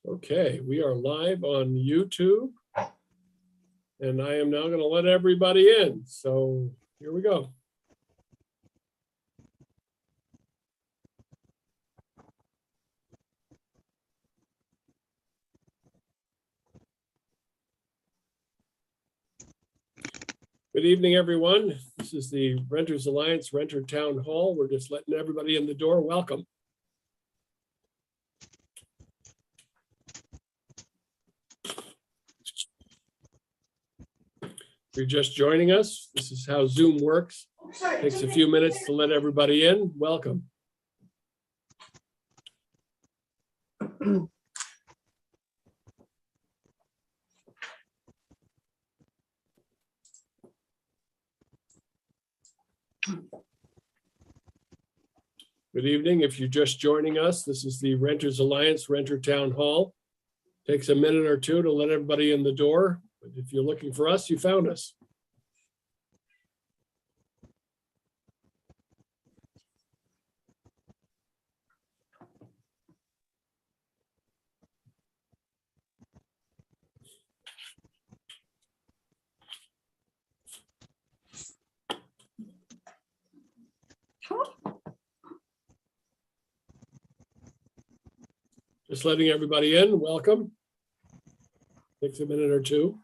Okay, we are live on YouTube. And I am now going to let everybody in. So here we go. Good evening, everyone. This is the Renters Alliance Renter Town Hall. We're just letting everybody in the door. Welcome. If you're just joining us, this is how Zoom works. It takes a few minutes to let everybody in. Welcome. Good evening. If you're just joining us, this is the Renters Alliance Renter Town Hall. Takes a minute or two to let everybody in the door. But if you're looking for us, you found us. Just letting everybody in. Welcome. Takes a minute or two.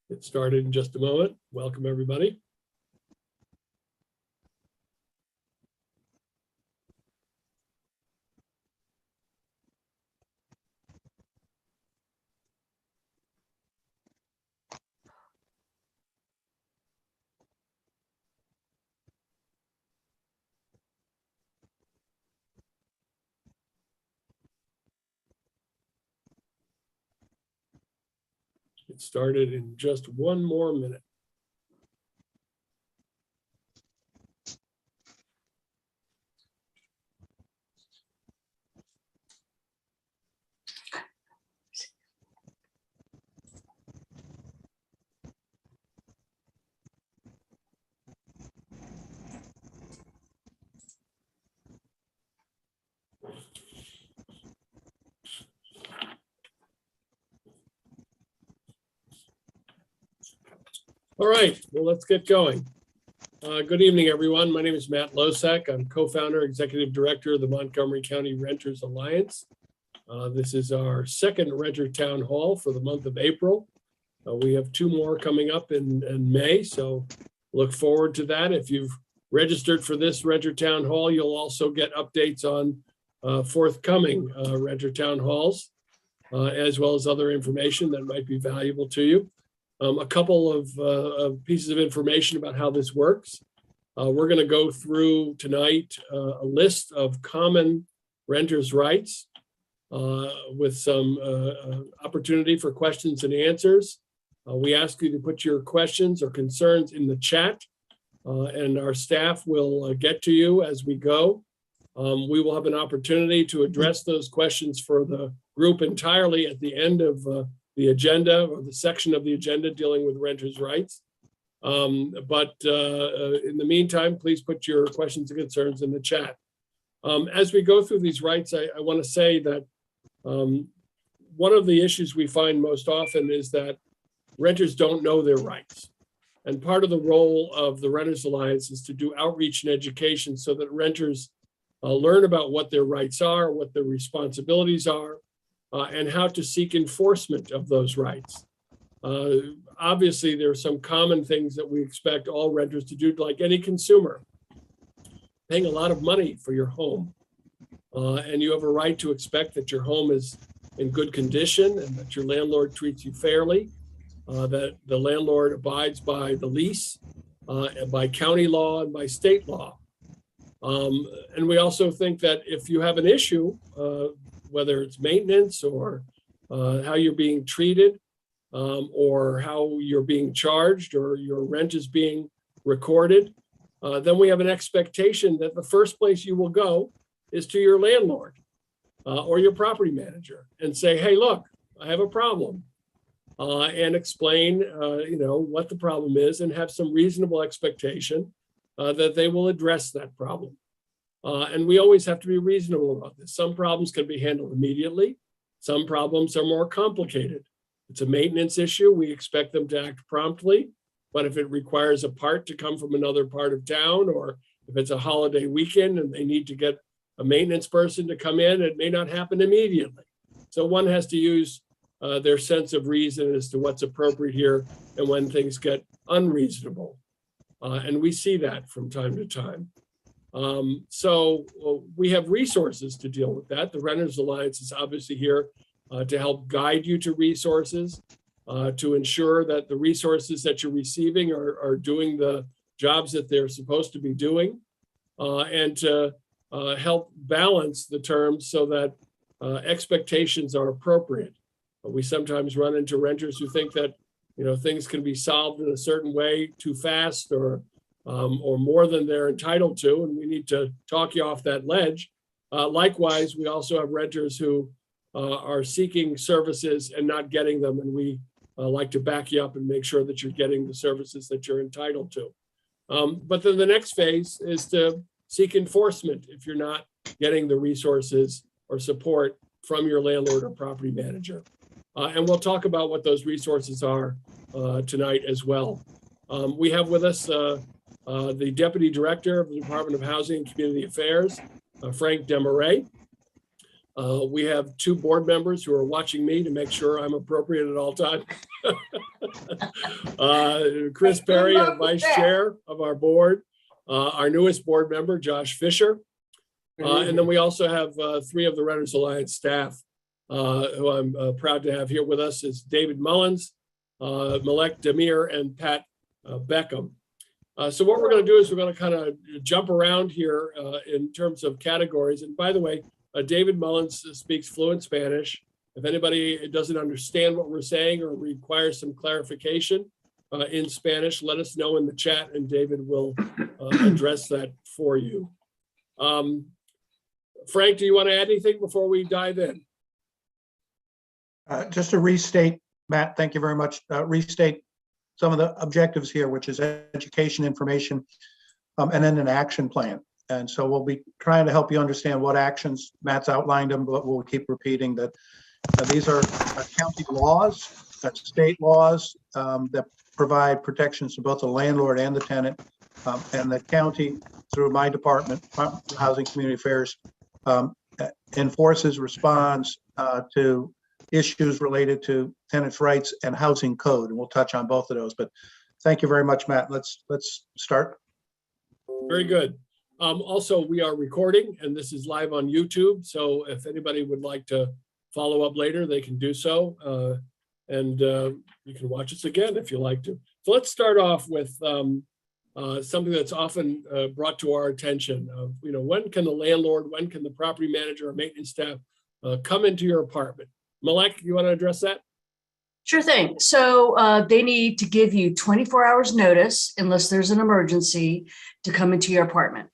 Get started in just a moment. Welcome, everybody. Get started in just one more minute. All right, well, let's get going. Good evening, everyone. My name is Matt Losak. I'm co-founder, executive director of the Montgomery County Renters Alliance. This is our second Renter Town Hall for the month of April. We have two more coming up in May, so look forward to that. If you've registered for this Renter Town Hall, you'll also get updates on forthcoming Renter Town Halls, as well as other information that might be valuable to you. A couple of pieces of information about how this works. We're going to go through tonight a list of common renters' rights with some opportunity for questions and answers. We ask you to put your questions or concerns in the chat, and our staff will get to you as we go. We will have an opportunity to address those questions for the group entirely at the end of the agenda or the section of the agenda dealing with renters' rights. But in the meantime, please put your questions and concerns in the chat. As we go through these rights, I want to say that one of the issues we find most often is that renters don't know their rights. And part of the role of the Renters Alliance is to do outreach and education so that renters learn about what their rights are, what their responsibilities are, and how to seek enforcement of those rights. Obviously, there are some common things that we expect all renters to do, like any consumer, paying a lot of money for your home. And you have a right to expect that your home is in good condition and that your landlord treats you fairly, that the landlord abides by the lease, and by county law and by state law. And we also think that if you have an issue, whether it's maintenance or how you're being treated, or how you're being charged or your rent is being recorded, then we have an expectation that the first place you will go is to your landlord. or your property manager and say, hey, look, I have a problem. And explain, what the problem is and have some reasonable expectation that they will address that problem. And we always have to be reasonable about this. Some problems can be handled immediately. Some problems are more complicated. It's a maintenance issue. We expect them to act promptly. But if it requires a part to come from another part of town, or if it's a holiday weekend and they need to get a maintenance person to come in, it may not happen immediately. So one has to use their sense of reason as to what's appropriate here and when things get unreasonable. And we see that from time to time. So we have resources to deal with that. The Renters Alliance is obviously here to help guide you to resources, to ensure that the resources that you're receiving are doing the jobs that they're supposed to be doing, and to help balance the terms so that expectations are appropriate. We sometimes run into renters who think that things can be solved in a certain way too fast or more than they're entitled to, and we need to talk you off that ledge. Likewise, we also have renters who are seeking services and not getting them, and we like to back you up and make sure that you're getting the services that you're entitled to. But then the next phase is to seek enforcement if you're not getting the resources or support from your landlord or property manager. And we'll talk about what those resources are tonight as well. We have with us the Deputy Director of the Department of Housing and Community Affairs, Frank Desmarais. We have two board members who are watching me to make sure I'm appropriate at all times. Chris Perry, our Vice Chair of our board, our newest board member, Josh Fisher. And then we also have three of the Renters Alliance staff who I'm proud to have here with us is David Mullins, Malek Demir, and Pat Beckham. So what we're going to do is we're going to kind of jump around here in terms of categories. And by the way, David Mullins speaks fluent Spanish. If anybody doesn't understand what we're saying or requires some clarification in Spanish, let us know in the chat and David will address that for you. Frank, do you want to add anything before we dive in? Just to restate, Matt, thank you very much. Restate some of the objectives here, which is education, information, and then an action plan. And so we'll be trying to help you understand what actions. Matt's outlined them, but we'll keep repeating that these are county laws, state laws that provide protections to both the landlord and the tenant. And the county, through my department, Housing Community Affairs, enforces, responds to issues related to tenants' rights and housing code. And we'll touch on both of those. But thank you very much, Matt. Let's start. Very good. Also, we are recording and this is live on YouTube. So if anybody would like to follow up later, they can do so. And you can watch us again if you like to. So let's start off with something that's often brought to our attention. When can the landlord, when can the property manager or maintenance staff come into your apartment? Malek, you want to address that? Sure thing. So they need to give you 24 hours notice, unless there's an emergency, to come into your apartment.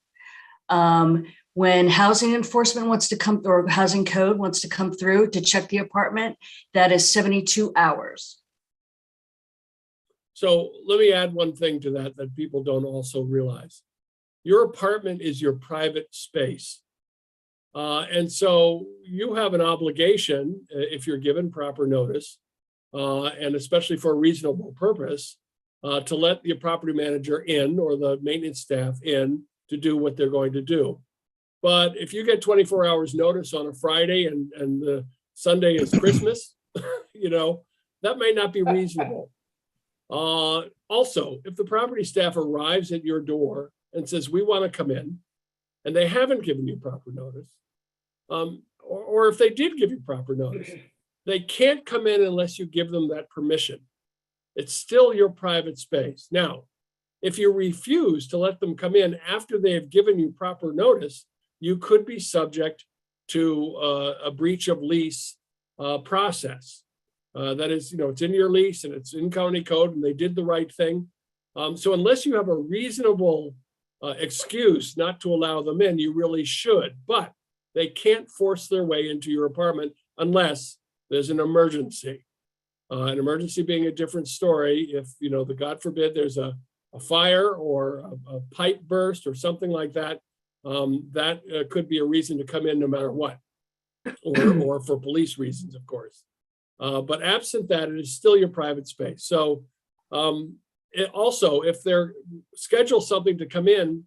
When housing enforcement wants to come, or housing code wants to come through to check the apartment, that is 72 hours. So let me add one thing to that people don't also realize. Your apartment is your private space. And so you have an obligation, if you're given proper notice, and especially for a reasonable purpose, to let the property manager in or the maintenance staff in to do what they're going to do. But if you get 24 hours notice on a Friday and the Sunday is Christmas, that may not be reasonable. Also, if the property staff arrives at your door and says, we want to come in, and they haven't given you proper notice, or if they did give you proper notice, they can't come in unless you give them that permission. It's still your private space. Now, if you refuse to let them come in after they have given you proper notice, you could be subject to a breach of lease process. That is, it's in your lease and it's in county code and they did the right thing. So unless you have a reasonable excuse not to allow them in, you really should. But they can't force their way into your apartment unless there's an emergency. An emergency being a different story. If, the God forbid, there's a fire or a pipe burst or something like that, that could be a reason to come in no matter what, or for police reasons, of course. But absent that, it is still your private space. So also, if they're schedule something to come in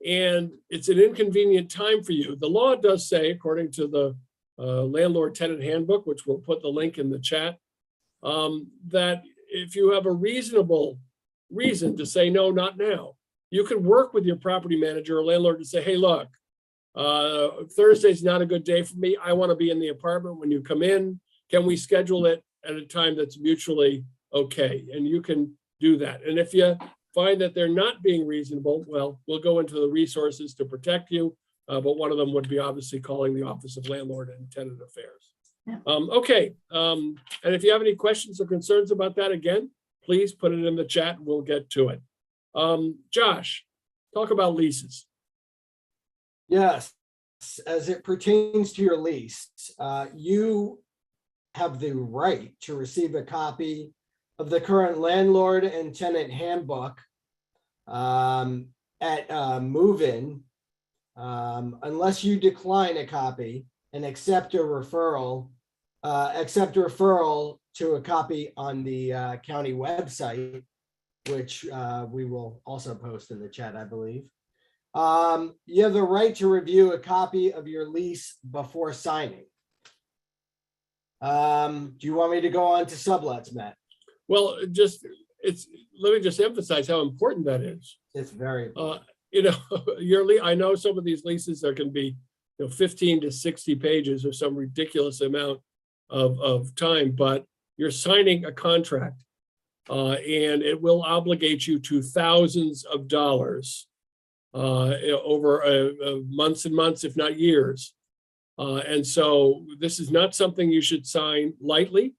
and it's an inconvenient time for you, the law does say, according to the landlord tenant handbook, which we'll put the link in the chat, that if you have a reasonable reason to say, no, not now, you can work with your property manager or landlord to say, hey, look, Thursday's not a good day for me. I want to be in the apartment when you come in. Can we schedule it at a time that's mutually okay? And you can do that. And if you find that they're not being reasonable, well, we'll go into the resources to protect you. But one of them would be obviously calling the Office of Landlord and Tenant Affairs. Yeah. Okay. And if you have any questions or concerns about that, again, please put it in the chat and we'll get to it. Josh, talk about leases. Yes, as it pertains to your lease, you have the right to receive a copy of the current landlord and tenant handbook at move-in, unless you decline a copy and accept a referral to a copy on the county website, which we will also post in the chat, I believe. You have the right to review a copy of your lease before signing. Do you want me to go on to sublets, Matt? Well, let me just emphasize how important that is. It's very important. I know some of these leases, there can be 15 to 60 pages or some ridiculous amount of time, but you're signing a contract and it will obligate you to thousands of dollars over months and months, if not years. And so this is not something you should sign lightly.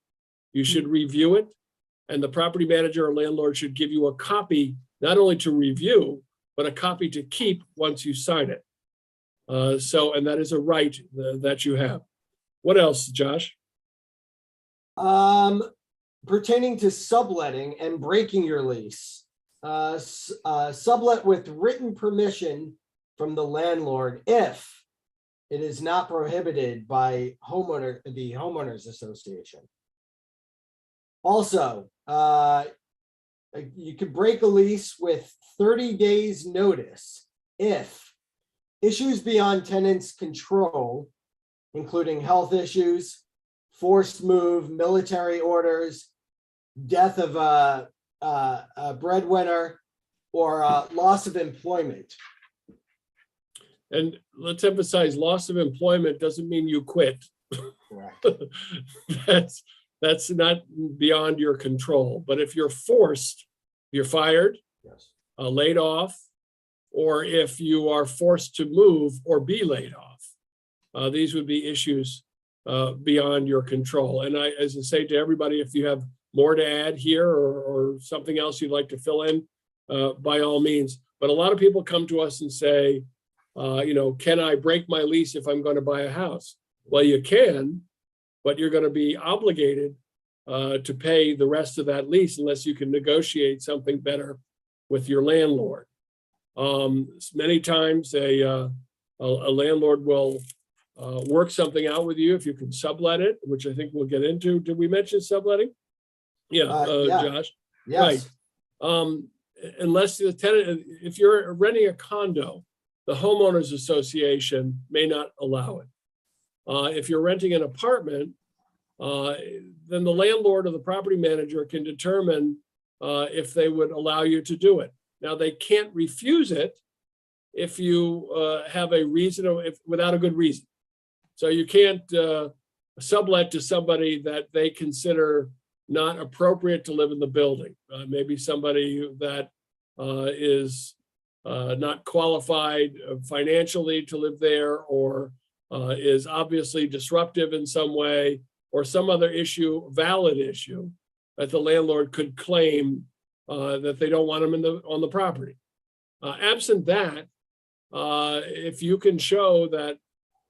You should review it. And the property manager or landlord should give you a copy, not only to review, but a copy to keep once you sign it. And that is a right that you have. What else, Josh? Pertaining to subletting and breaking your lease, sublet with written permission from the landlord if it is not prohibited by the homeowners association. Also, you could break a lease with 30 days notice if issues beyond tenants' control, including health issues, forced move, military orders, death of a breadwinner, or loss of employment. And let's emphasize, loss of employment doesn't mean you quit. Correct. That's not beyond your control. But if you're forced, you're fired, Yes. Laid off, or if you are forced to move or be laid off, these would be issues beyond your control. And as I say to everybody, if you have more to add here or something else you'd like to fill in, by all means. But a lot of people come to us and say, can I break my lease if I'm going to buy a house? Well, you can, but you're going to be obligated to pay the rest of that lease unless you can negotiate something better with your landlord. Many times a landlord will work something out with you if you can sublet it, which I think we'll get into. Did we mention subletting? Yeah, Yeah. Josh. Yes. Right. Unless the tenant, if you're renting a condo, the homeowners association may not allow it. If you're renting an apartment, then the landlord or the property manager can determine if they would allow you to do it. Now, they can't refuse it if you have a reason, without a good reason. So you can't sublet to somebody that they consider not appropriate to live in the building. Maybe somebody that is not qualified financially to live there, or is obviously disruptive in some way, or some other issue, valid issue, that the landlord could claim that they don't want them on the property. Absent that, if you can show that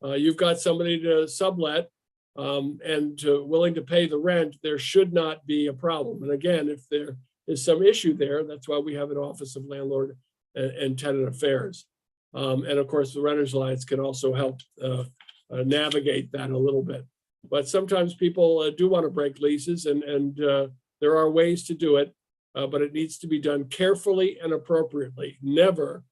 you've got somebody to sublet and willing to pay the rent, there should not be a problem. And again, if there is some issue there, that's why we have an Office of Landlord and Tenant Affairs. And of course, the Renters Alliance can also help navigate that a little bit. But sometimes people do want to break leases, and there are ways to do it, but it needs to be done carefully and appropriately. Never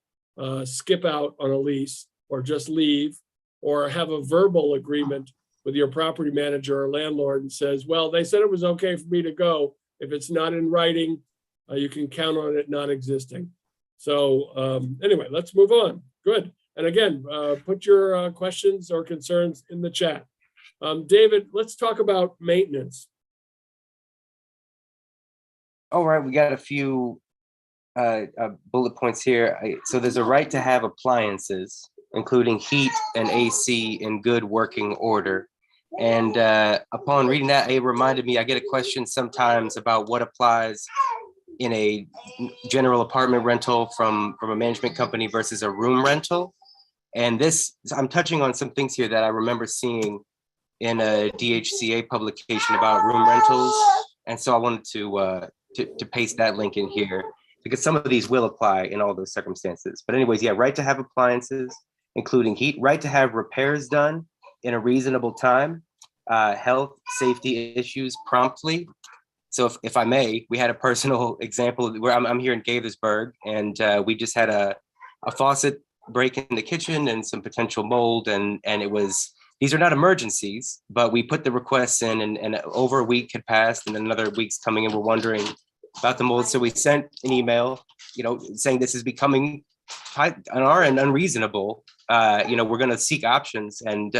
skip out on a lease or just leave, or have a verbal agreement with your property manager or landlord and says, well, they said it was okay for me to go. If it's not in writing, you can count on it not existing. So anyway, let's move on. Good. And again, put your questions or concerns in the chat. David, let's talk about maintenance. All right, we got a few bullet points here. So there's a right to have appliances, including heat and AC, in good working order. And upon reading that, it reminded me, I get a question sometimes about what applies in a general apartment rental from a management company versus a room rental. And this, I'm touching on some things here that I remember seeing in a DHCA publication about room rentals. And so I wanted to paste that link in here, because some of these will apply in all those circumstances. But anyways, yeah, right to have appliances, including heat, right to have repairs done in a reasonable time, health, safety issues promptly. So if I may, we had a personal example where I'm here in Gaithersburg, and we just had a faucet break in the kitchen and some potential mold. And it was, these are not emergencies, but we put the requests in, and over a week had passed, and another week's coming in. We're wondering about the mold. So we sent an email, saying this is becoming on our end unreasonable. We're going to seek options and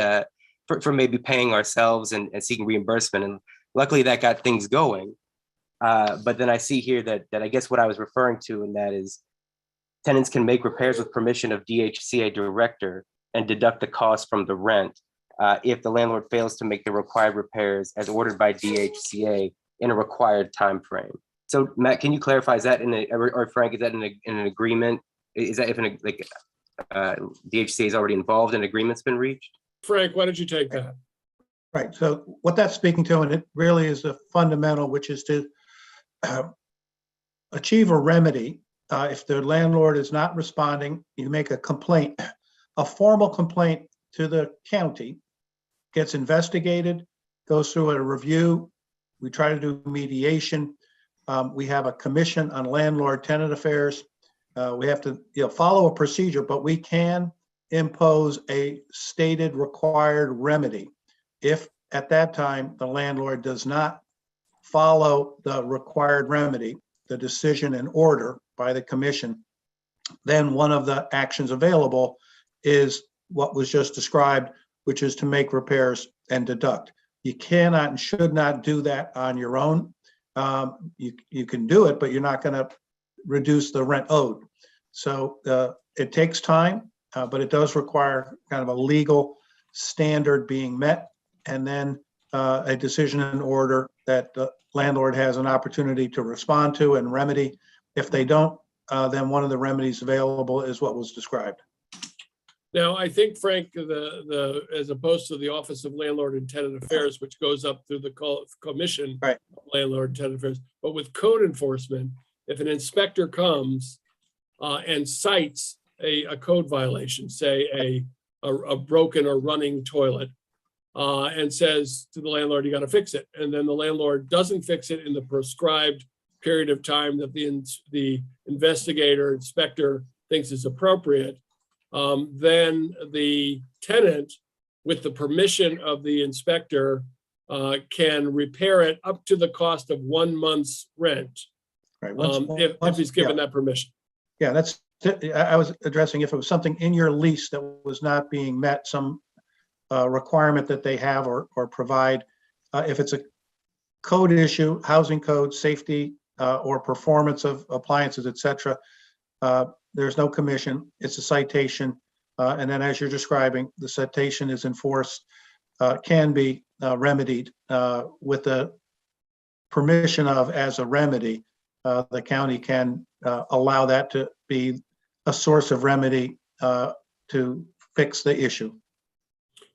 for maybe paying ourselves and seeking reimbursement. And luckily that got things going. But then I see here that I guess what I was referring to, and that is tenants can make repairs with permission of DHCA director and deduct the cost from the rent if the landlord fails to make the required repairs as ordered by DHCA in a required time frame. So Matt, can you clarify, is that or Frank, is that in an agreement? Is that if DHCA is already involved and agreement's been reached? Frank, why don't you take that? Right. So what that's speaking to, and it really is a fundamental, which is to achieve a remedy. If the landlord is not responding, you make a complaint, a formal complaint to the county, gets investigated, goes through a review. We try to do mediation. We have a commission on landlord-tenant affairs. We have to follow a procedure, but we can impose a stated required remedy if at that time the landlord does not follow the required remedy, the decision and order by the commission. Then one of the actions available is what was just described, which is to make repairs and deduct. You cannot and should not do that on your own. You can do it, but you're not going to reduce the rent owed. So it takes time, but it does require kind of a legal standard being met, and then a decision and order that the landlord has an opportunity to respond to and remedy. If they don't, then one of the remedies available is what was described. Now, I think, Frank, as opposed to the Office of Landlord and Tenant Affairs, which goes up through the Commission Right. of Landlord and Tenant Affairs, but with code enforcement, if an inspector comes and cites a code violation, say a broken or running toilet, and says to the landlord, you got to fix it, and then the landlord doesn't fix it in the prescribed period of time that the investigator, inspector thinks is appropriate, then the tenant, with the permission of the inspector, can repair it up to the cost of 1 month's rent, Right. if he's given that permission. Yeah, I was addressing if it was something in your lease that was not being met, some requirement that they have or provide. If it's a code issue, housing code, safety, or performance of appliances, et cetera, there's no commission. It's a citation. And then as you're describing, the citation is enforced, can be remedied with the permission of, as a remedy, the county can allow that to be a source of remedy to fix the issue.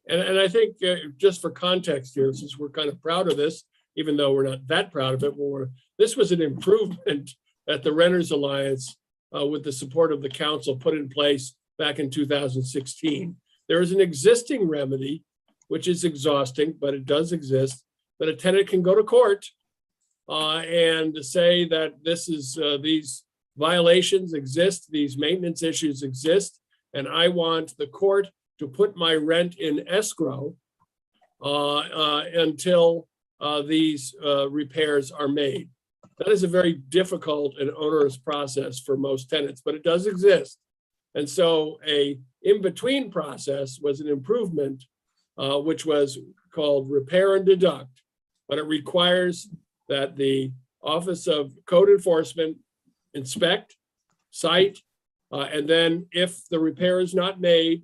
And I think just for context here, since we're kind of proud of this, even though we're not that proud of it, this was an improvement that the Renters Alliance, with the support of the council, put in place back in 2016. There is an existing remedy, which is exhausting, but it does exist, that a tenant can go to court and say that this is these violations exist, these maintenance issues exist, and I want the court to put my rent in escrow until these repairs are made. That is a very difficult and onerous process for most tenants, but it does exist. And so a in-between process was an improvement, which was called repair and deduct, but it requires that the Office of Code Enforcement inspect, cite, and then if the repair is not made,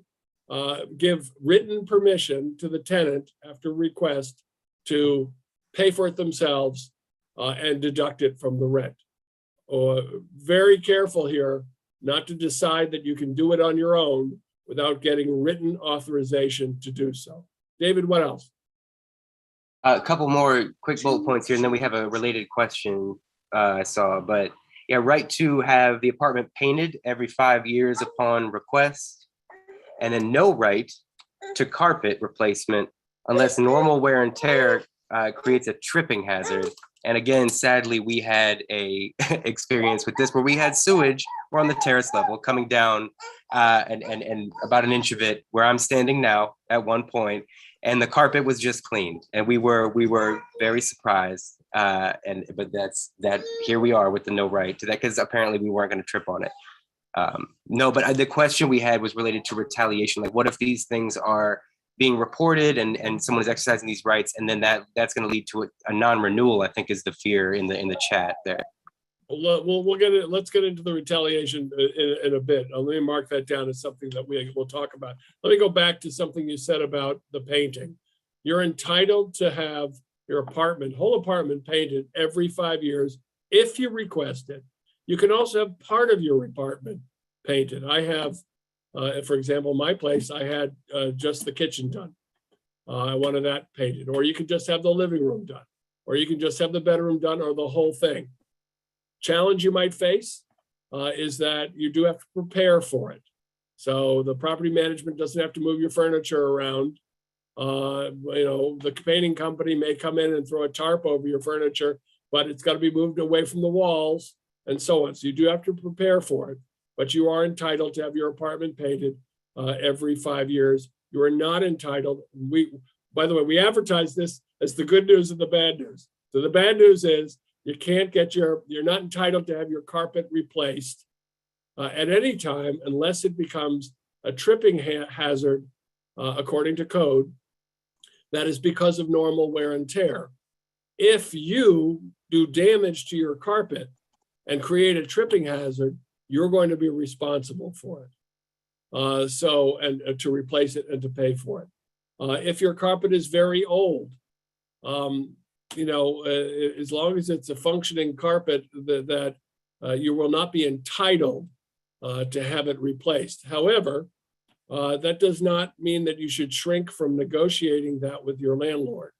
give written permission to the tenant after request to pay for it themselves and deduct it from the rent. Very careful here not to decide that you can do it on your own without getting written authorization to do so. David, what else? A couple more quick bullet points here, and then we have a related question I saw. But yeah, right to have the apartment painted every 5 years upon request, and then no right to carpet replacement unless normal wear and tear creates a tripping hazard. And again, sadly, we had a experience with this where we had sewage. We're on the terrace level coming down and about an inch of it where I'm standing now at one point, and the carpet was just cleaned, and we were very surprised. But here we are with the no right to that because apparently we weren't going to trip on it. No, but the question we had was related to retaliation. Like, what if these things are being reported and someone is exercising these rights, and then that's going to lead to a non-renewal? I think is the fear in the chat there. We'll get it. Let's get into the retaliation in a bit. Let me mark that down as something that we'll talk about. Let me go back to something you said about the painting. You're entitled to have your whole apartment painted every 5 years if you request it. You can also have part of your apartment painted. I have, for example, my place, I had just the kitchen done. I wanted that painted, or you could just have the living room done, or you can just have the bedroom done, or the whole thing. Challenge you might face is that you do have to prepare for it. So the property management doesn't have to move your furniture around. The painting company may come in and throw a tarp over your furniture, but it's got to be moved away from the walls and so on. So you do have to prepare for it, but you are entitled to have your apartment painted every 5 years. You are not entitled. By the way, we advertise this as the good news and the bad news. So the bad news is you're not entitled to have your carpet replaced at any time unless it becomes a tripping hazard according to code. That is because of normal wear and tear. If you do damage to your carpet and create a tripping hazard, you're going to be responsible for it. To replace it and to pay for it. If your carpet is very old, as long as it's a functioning carpet, that you will not be entitled to have it replaced. However, that does not mean that you should shrink from negotiating that with your landlord.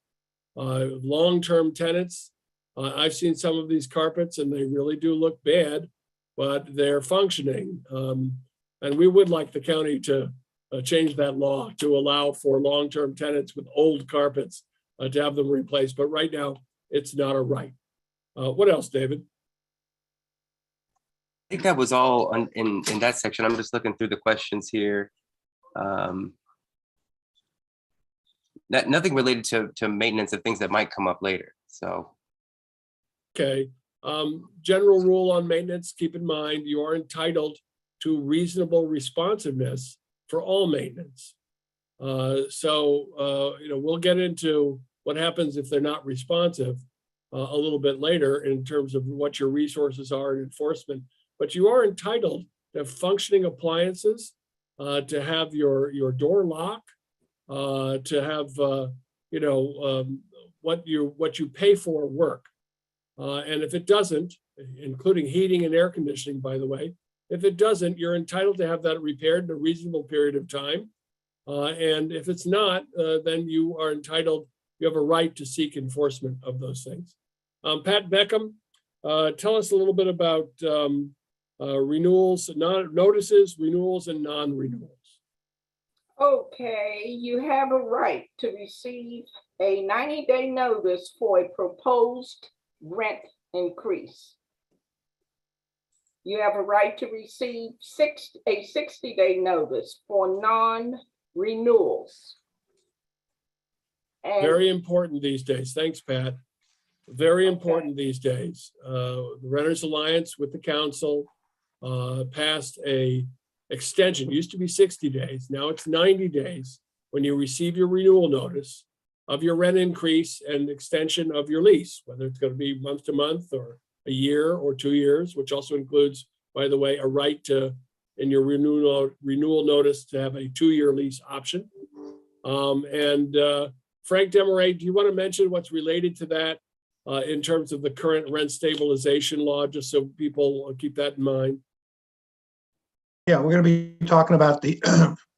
Long-term tenants, I've seen some of these carpets and they really do look bad, but they're functioning. And we would like the county to change that law to allow for long-term tenants with old carpets to have them replaced. But right now, it's not a right. What else, David? I think that was all in that section. I'm just looking through the questions here. Nothing related to maintenance of things that might come up later. So, okay. General rule on maintenance, keep in mind, you are entitled to reasonable responsiveness for all maintenance. We'll get into what happens if they're not responsive a little bit later in terms of what your resources are in enforcement, but you are entitled to have functioning appliances, to have your door lock, to have what you pay for work. And if it doesn't, including heating and air conditioning, by the way, if it doesn't, you're entitled to have that repaired in a reasonable period of time. And if it's not, then you are entitled, you have a right to seek enforcement of those things. Pat Beckham, tell us a little bit about renewals, notices, renewals, and non-renewals. Okay, you have a right to receive a 90-day notice for a proposed rent increase. You have a right to receive a 60-day notice for non-renewals. And Very important these days. Thanks, Pat. Very important these days. The Renters Alliance with the council passed a extension. It used to be 60 days. Now it's 90 days when you receive your renewal notice of your rent increase and extension of your lease, whether it's going to be month to month or a year or 2 years, which also includes, by the way, a right to, in your renewal notice, to have a 2-year lease option. Frank Desmarais, do you want to mention what's related to that in terms of the current rent stabilization law, just so people keep that in mind? Yeah, we're going to be talking about the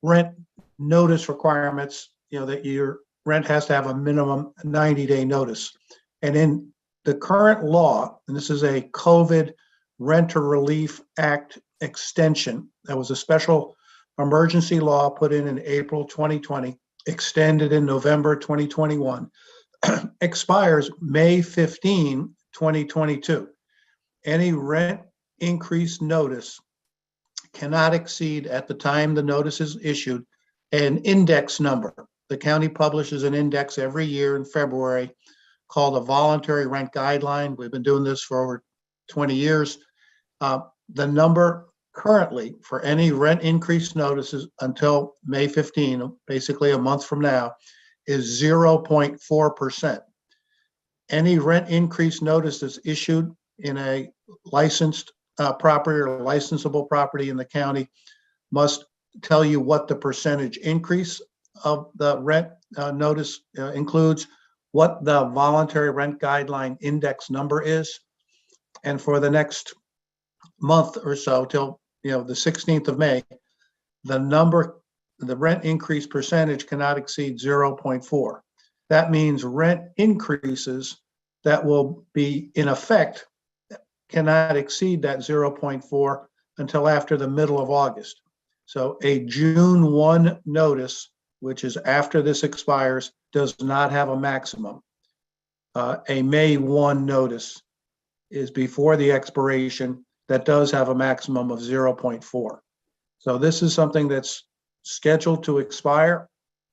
rent notice requirements, that your rent has to have a minimum 90-day notice. And in the current law, and this is a COVID Renter Relief Act extension, that was a special emergency law put in April 2020, extended in November 2021, expires May 15, 2022. Any rent increase notice cannot exceed, at the time the notice is issued, an index number. The county publishes an index every year in February called a voluntary rent guideline. We've been doing this for over 20 years. The number currently for any rent increase notices until May 15, basically a month from now, is 0.4%. Any rent increase notice that's issued in a licensed property or licensable property in the county must tell you what the percentage increase of the rent notice includes, what the voluntary rent guideline index number is, and for the next month or so till the 16th of May, the rent increase percentage cannot exceed 0.4. That means rent increases that will be in effect cannot exceed that 0.4 until after the middle of August. So a June 1 notice, which is after this expires, does not have a maximum. A May 1 notice is before the expiration that does have a maximum of 0.4. So this is something that's scheduled to expire.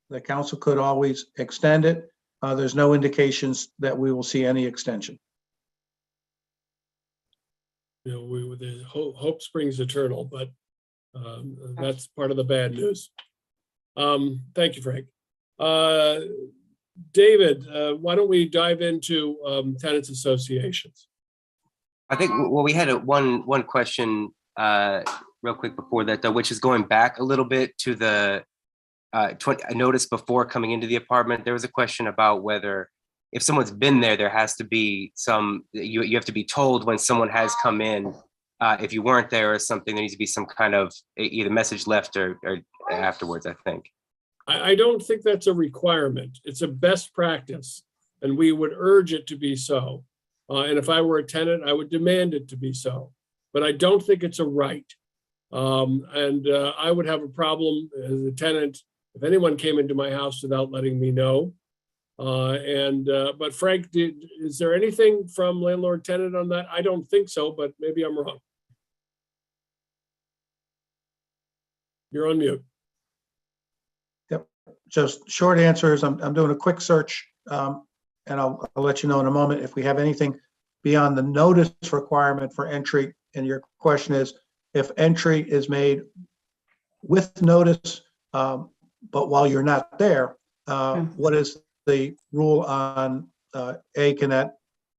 The council could always extend it. There's no indications that we will see any extension. The hope springs eternal, but that's part of the bad news. Thank you, Frank. David, why don't we dive into tenants associations? I think, well, we had one question real quick before that, though, which is going back a little bit to the I noticed before coming into the apartment, there was a question about whether if someone's been there, there has to be you have to be told when someone has come in. If you weren't there or something, there needs to be some kind of either message left or afterwards, I think. I don't think that's a requirement. It's a best practice, and we would urge it to be so. And if I were a tenant, I would demand it to be so. But I don't think it's a right. I would have a problem as a tenant if anyone came into my house without letting me know. But Frank, is there anything from landlord tenant on that? I don't think so, but maybe I'm wrong. You're on mute. Yep. Just short answer is I'm doing a quick search, and I'll let you know in a moment if we have anything beyond the notice requirement for entry. And your question is if entry is made with notice, but while you're not there, what is the rule on A,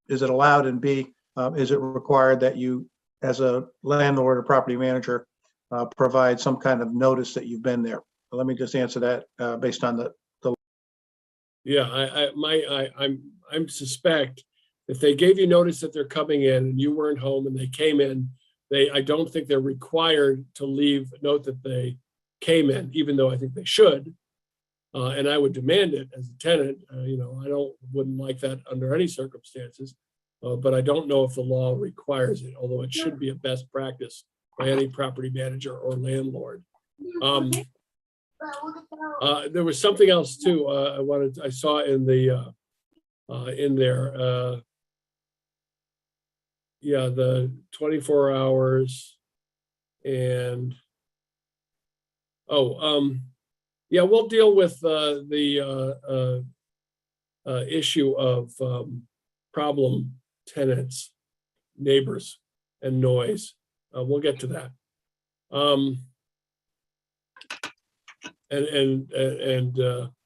is it allowed, and B, is it required that you, as a landlord or property manager, provide some kind of notice that you've been there? Let me just answer that based on the. Yeah, I'm suspect if they gave you notice that they're coming in and you weren't home and they came in, I don't think they're required to leave a note that they came in, even though I think they should. and I would demand it as a tenant. Wouldn't like that under any circumstances. But I don't know if the law requires it, although it should be a best practice by any property manager or landlord. There was something else too. I saw in the in there. Yeah, the 24 hours and yeah, we'll deal with the issue of problem tenants, neighbors, and noise. We'll get to that.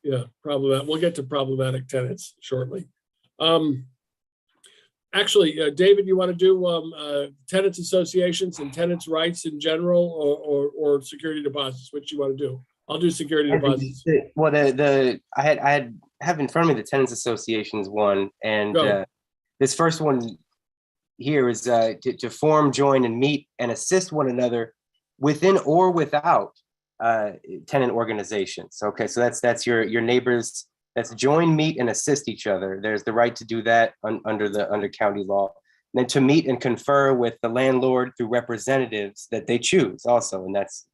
Yeah, problematic. We'll get to problematic tenants shortly. Actually, David, you want to do tenants associations and tenants' rights in general, or security deposits? Which you want to do? I'll do security deposits. Well, I have in front of me the tenants associations one, and Go. this first one here is to form, join, and meet and assist one another within or without tenant organizations. Okay, so that's your neighbors. That's join, meet, and assist each other. There's the right to do that under county law. And then to meet and confer with the landlord through representatives that they choose also, and that's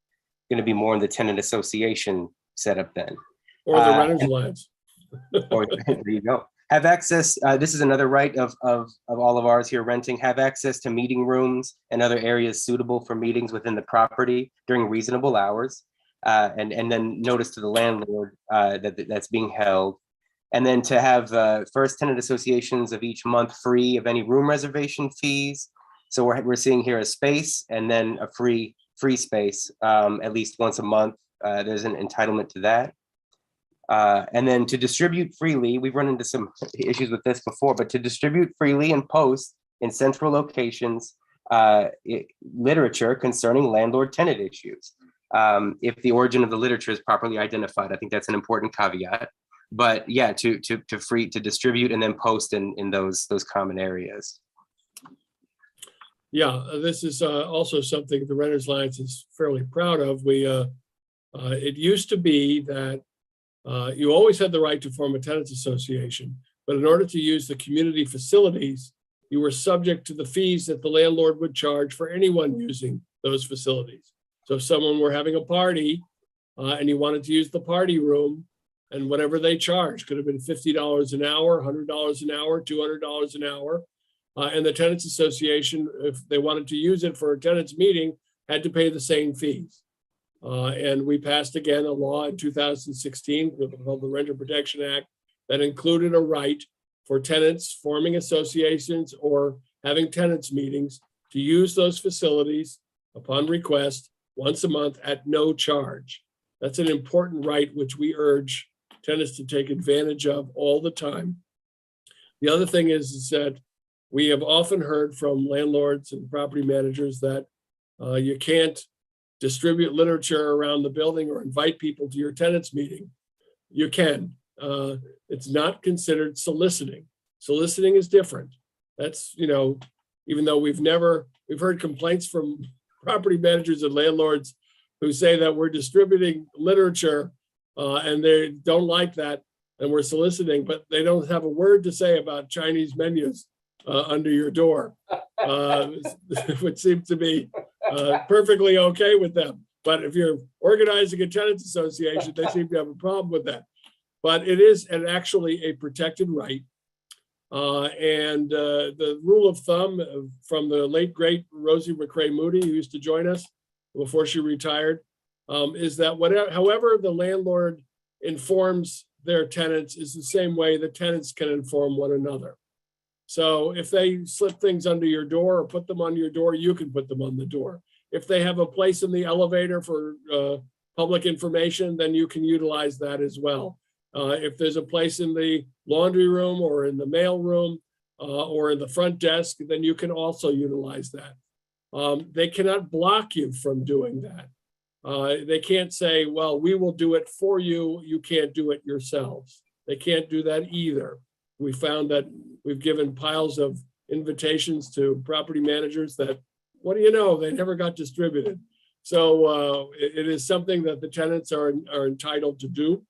going to be more in the tenant association setup then. Or the renters alliance. Or there you go. Have access. This is another right of all of ours here renting. Have access to meeting rooms and other areas suitable for meetings within the property during reasonable hours. And then notice to the landlord that's being held. And then to have first tenant associations of each month free of any room reservation fees. So we're seeing here a space and then a free space at least once a month. There's an entitlement to that. And then to distribute freely, we've run into some issues with this before, but to distribute freely and post in central locations literature concerning landlord-tenant issues. If the origin of the literature is properly identified, I think that's an important caveat. But yeah, to distribute and then post in those common areas. Yeah, this is also something the Renters Alliance is fairly proud of. It used to be that you always had the right to form a tenants association, but in order to use the community facilities, you were subject to the fees that the landlord would charge for anyone using those facilities. So if someone were having a party and you wanted to use the party room, and whatever they charged could have been $50 an hour, $100 an hour, $200 an hour. And the tenants association, if they wanted to use it for a tenants meeting, had to pay the same fees. And we passed again a law in 2016 called the Renter Protection Act that included a right for tenants forming associations or having tenants meetings to use those facilities upon request once a month at no charge. That's an important right which we urge tenants to take advantage of all the time. The other thing is that we have often heard from landlords and property managers that you can't distribute literature around the building or invite people to your tenants meeting. You can. It's not considered soliciting. Soliciting is different. That's, even though we've heard complaints from property managers and landlords who say that we're distributing literature and they don't like that and we're soliciting, but they don't have a word to say about Chinese menus under your door, which seems to be perfectly okay with them. But if you're organizing a tenants association, they seem to have a problem with that. But it is actually a protected right. And the rule of thumb from the late, great Rosie McCrae Moody, who used to join us before she retired, is that however the landlord informs their tenants is the same way the tenants can inform one another. So if they slip things under your door or put them on your door, you can put them on the door. If they have a place in the elevator for public information, then you can utilize that as well. If there's a place in the laundry room or in the mail room or in the front desk, then you can also utilize that. They cannot block you from doing that. They can't say, well, we will do it for you. You can't do it yourselves. They can't do that either. We found that we've given piles of invitations to property managers that, what do you know, they never got distributed. So it is something that the tenants are entitled to do.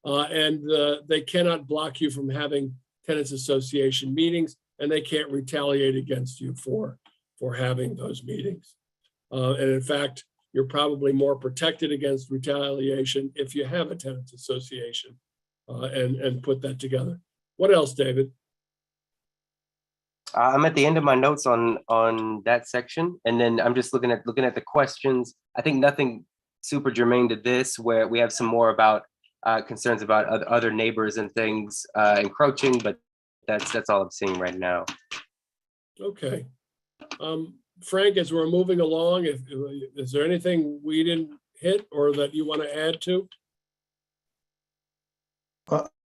They cannot block you from having tenants association meetings, and they can't retaliate against you for having those meetings. And in fact, you're probably more protected against retaliation if you have a tenants association and put that together. What else, David? I'm at the end of my notes on that section, and then I'm just looking at the questions. I think nothing super germane to this, where we have some more about concerns about other neighbors and things encroaching, but that's all I'm seeing right now. Okay. Frank, as we're moving along, is there anything we didn't hit or that you want to add to?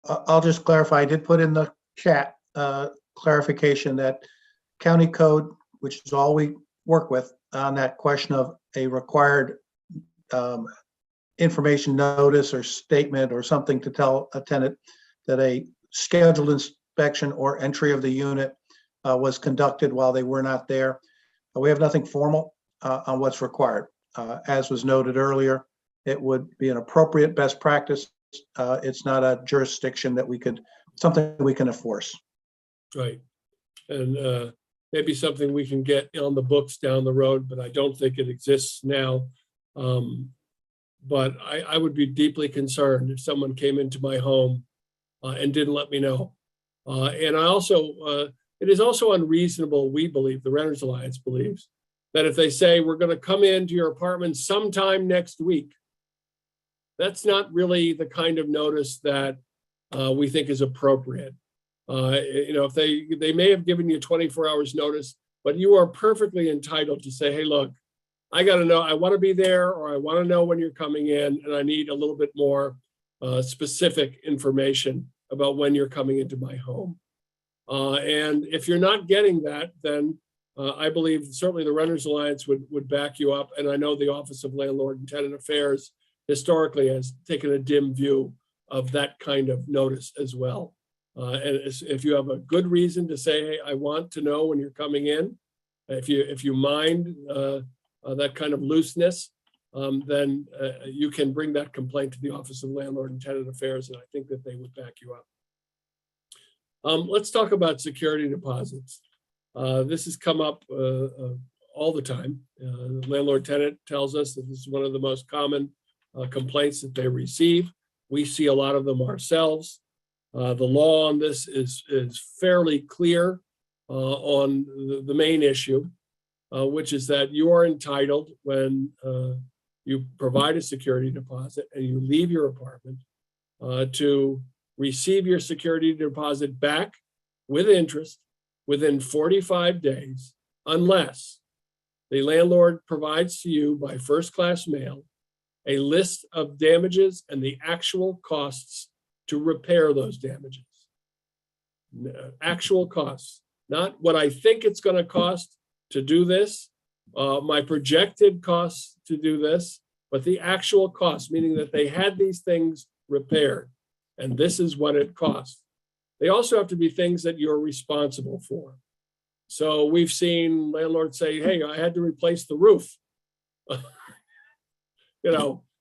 I'll just clarify. I did put in the chat clarification that county code, which is all we work with on that question of a required information notice or statement or something to tell a tenant that a scheduled inspection or entry of the unit was conducted while they were not there. We have nothing formal on what's required. As was noted earlier, it would be an appropriate best practice. It's not a jurisdiction that something we can enforce. Right. And maybe something we can get on the books down the road, but I don't think it exists now. But I would be deeply concerned if someone came into my home and didn't let me know. And I also, it is also unreasonable, we believe, the Renters Alliance believes, that if they say, we're going to come into your apartment sometime next week, that's not really the kind of notice that we think is appropriate. If they may have given you 24 hours notice, but you are perfectly entitled to say, hey, look, I got to know, I want to be there, or I want to know when you're coming in, and I need a little bit more specific information about when you're coming into my home. And if you're not getting that, then I believe certainly the Renters Alliance would back you up. And I know the Office of Landlord and Tenant Affairs historically has taken a dim view of that kind of notice as well. And if you have a good reason to say, hey, I want to know when you're coming in, if you mind that kind of looseness, then you can bring that complaint to the Office of Landlord and Tenant Affairs, and I think that they would back you up. Let's talk about security deposits. This has come up all the time. The landlord tenant tells us that this is one of the most common complaints that they receive. We see a lot of them ourselves. The law on this is fairly clear on the main issue, which is that you are entitled, when you provide a security deposit and you leave your apartment, to receive your security deposit back with interest within 45 days, unless the landlord provides to you by first-class mail a list of damages and the actual costs to repair those damages. Actual costs, not what I think it's going to cost to do this, my projected costs to do this, but the actual costs, meaning that they had these things repaired, and this is what it costs. They also have to be things that you're responsible for. So we've seen landlords say, hey, I had to replace the roof.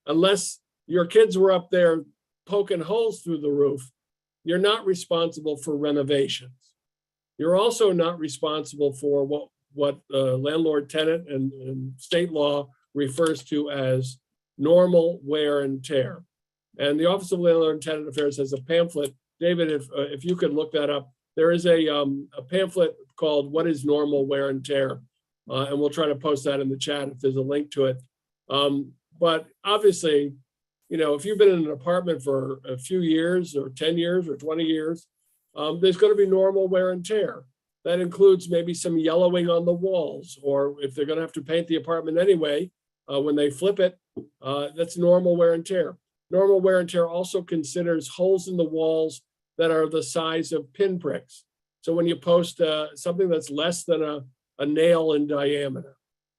Unless your kids were up there poking holes through the roof, you're not responsible for renovations. You're also not responsible for what landlord tenant and state law refers to as normal wear and tear. And the Office of Landlord and Tenant Affairs has a pamphlet. David, if you could look that up, there is a pamphlet called What is Normal Wear and Tear? And we'll try to post that in the chat if there's a link to it. But obviously, if you've been in an apartment for a few years or 10 years or 20 years, there's going to be normal wear and tear. That includes maybe some yellowing on the walls, or if they're going to have to paint the apartment anyway, when they flip it, that's normal wear and tear. Normal wear and tear also considers holes in the walls that are the size of pinpricks. So when you post something that's less than a nail in diameter,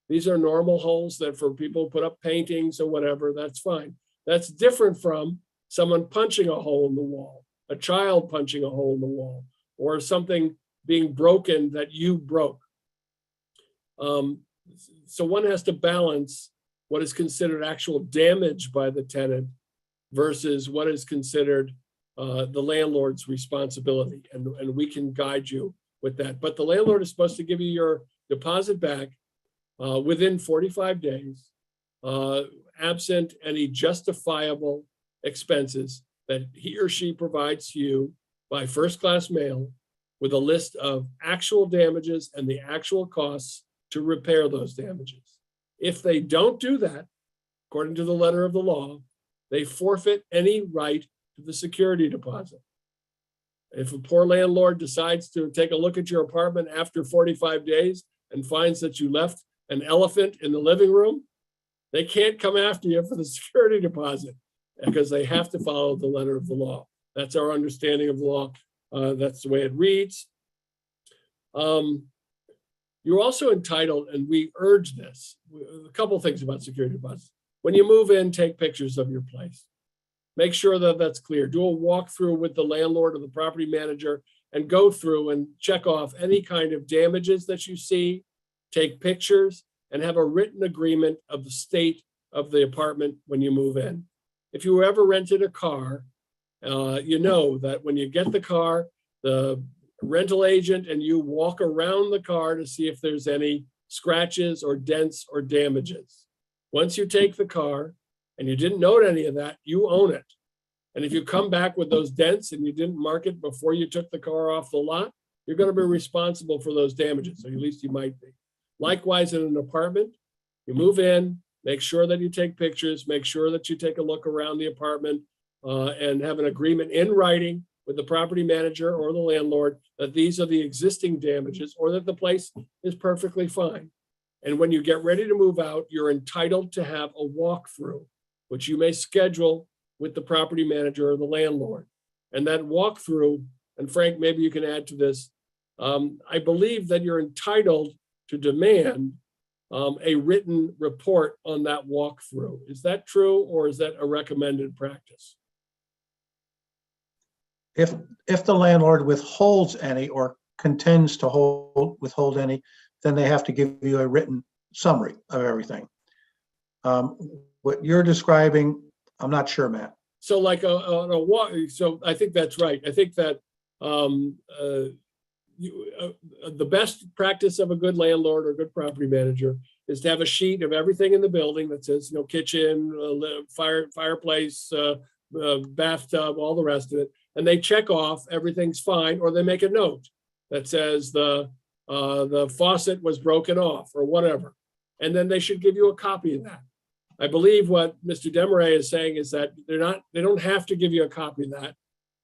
these are normal holes that for people who put up paintings or whatever, that's fine. That's different from someone punching a hole in the wall, a child punching a hole in the wall, or something being broken that you broke. So one has to balance what is considered actual damage by the tenant versus what is considered the landlord's responsibility. And we can guide you with that. But the landlord is supposed to give you your deposit back within 45 days, absent any justifiable expenses that he or she provides to you by first-class mail with a list of actual damages and the actual costs to repair those damages. If they don't do that, according to the letter of the law, they forfeit any right to the security deposit. If a poor landlord decides to take a look at your apartment after 45 days and finds that you left an elephant in the living room, they can't come after you for the security deposit because they have to follow the letter of the law. That's our understanding of the law. That's the way it reads. You're also entitled, and we urge this, a couple of things about security deposits. When you move in, take pictures of your place. Make sure that that's clear. Do a walkthrough with the landlord or the property manager and go through and check off any kind of damages that you see, take pictures, and have a written agreement of the state of the apartment when you move in. If you ever rented a car, you know that when you get the car, the rental agent and you walk around the car to see if there's any scratches or dents or damages. Once you take the car and you didn't note any of that, you own it. And if you come back with those dents and you didn't mark it before you took the car off the lot, you're going to be responsible for those damages, or at least you might be. Likewise, in an apartment, you move in, make sure that you take pictures, make sure that you take a look around the apartment and have an agreement in writing with the property manager or the landlord that these are the existing damages or that the place is perfectly fine. And when you get ready to move out, you're entitled to have a walkthrough, which you may schedule with the property manager or the landlord. And that walkthrough, and Frank, maybe you can add to this, I believe that you're entitled to demand a written report on that walkthrough. Is that true, or is that a recommended practice? If the landlord withholds any or contends to withhold any, then they have to give you a written summary of everything. What you're describing, I'm not sure, Matt. So like a walk, so I think that's right. I think that the best practice of a good landlord or good property manager is to have a sheet of everything in the building that says, kitchen, fireplace, bathtub, all the rest of it. And they check off everything's fine, or they make a note that says the faucet was broken off or whatever. And then they should give you a copy of that. I believe what Mr. Desmarais is saying is that they don't have to give you a copy of that.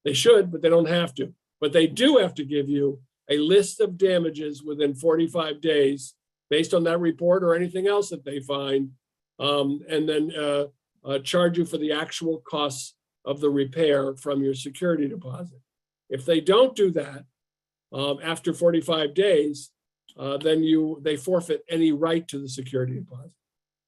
They should, but they don't have to. But they do have to give you a list of damages within 45 days based on that report or anything else that they find, and then charge you for the actual costs of the repair from your security deposit. If they don't do that after 45 days, then they forfeit any right to the security deposit.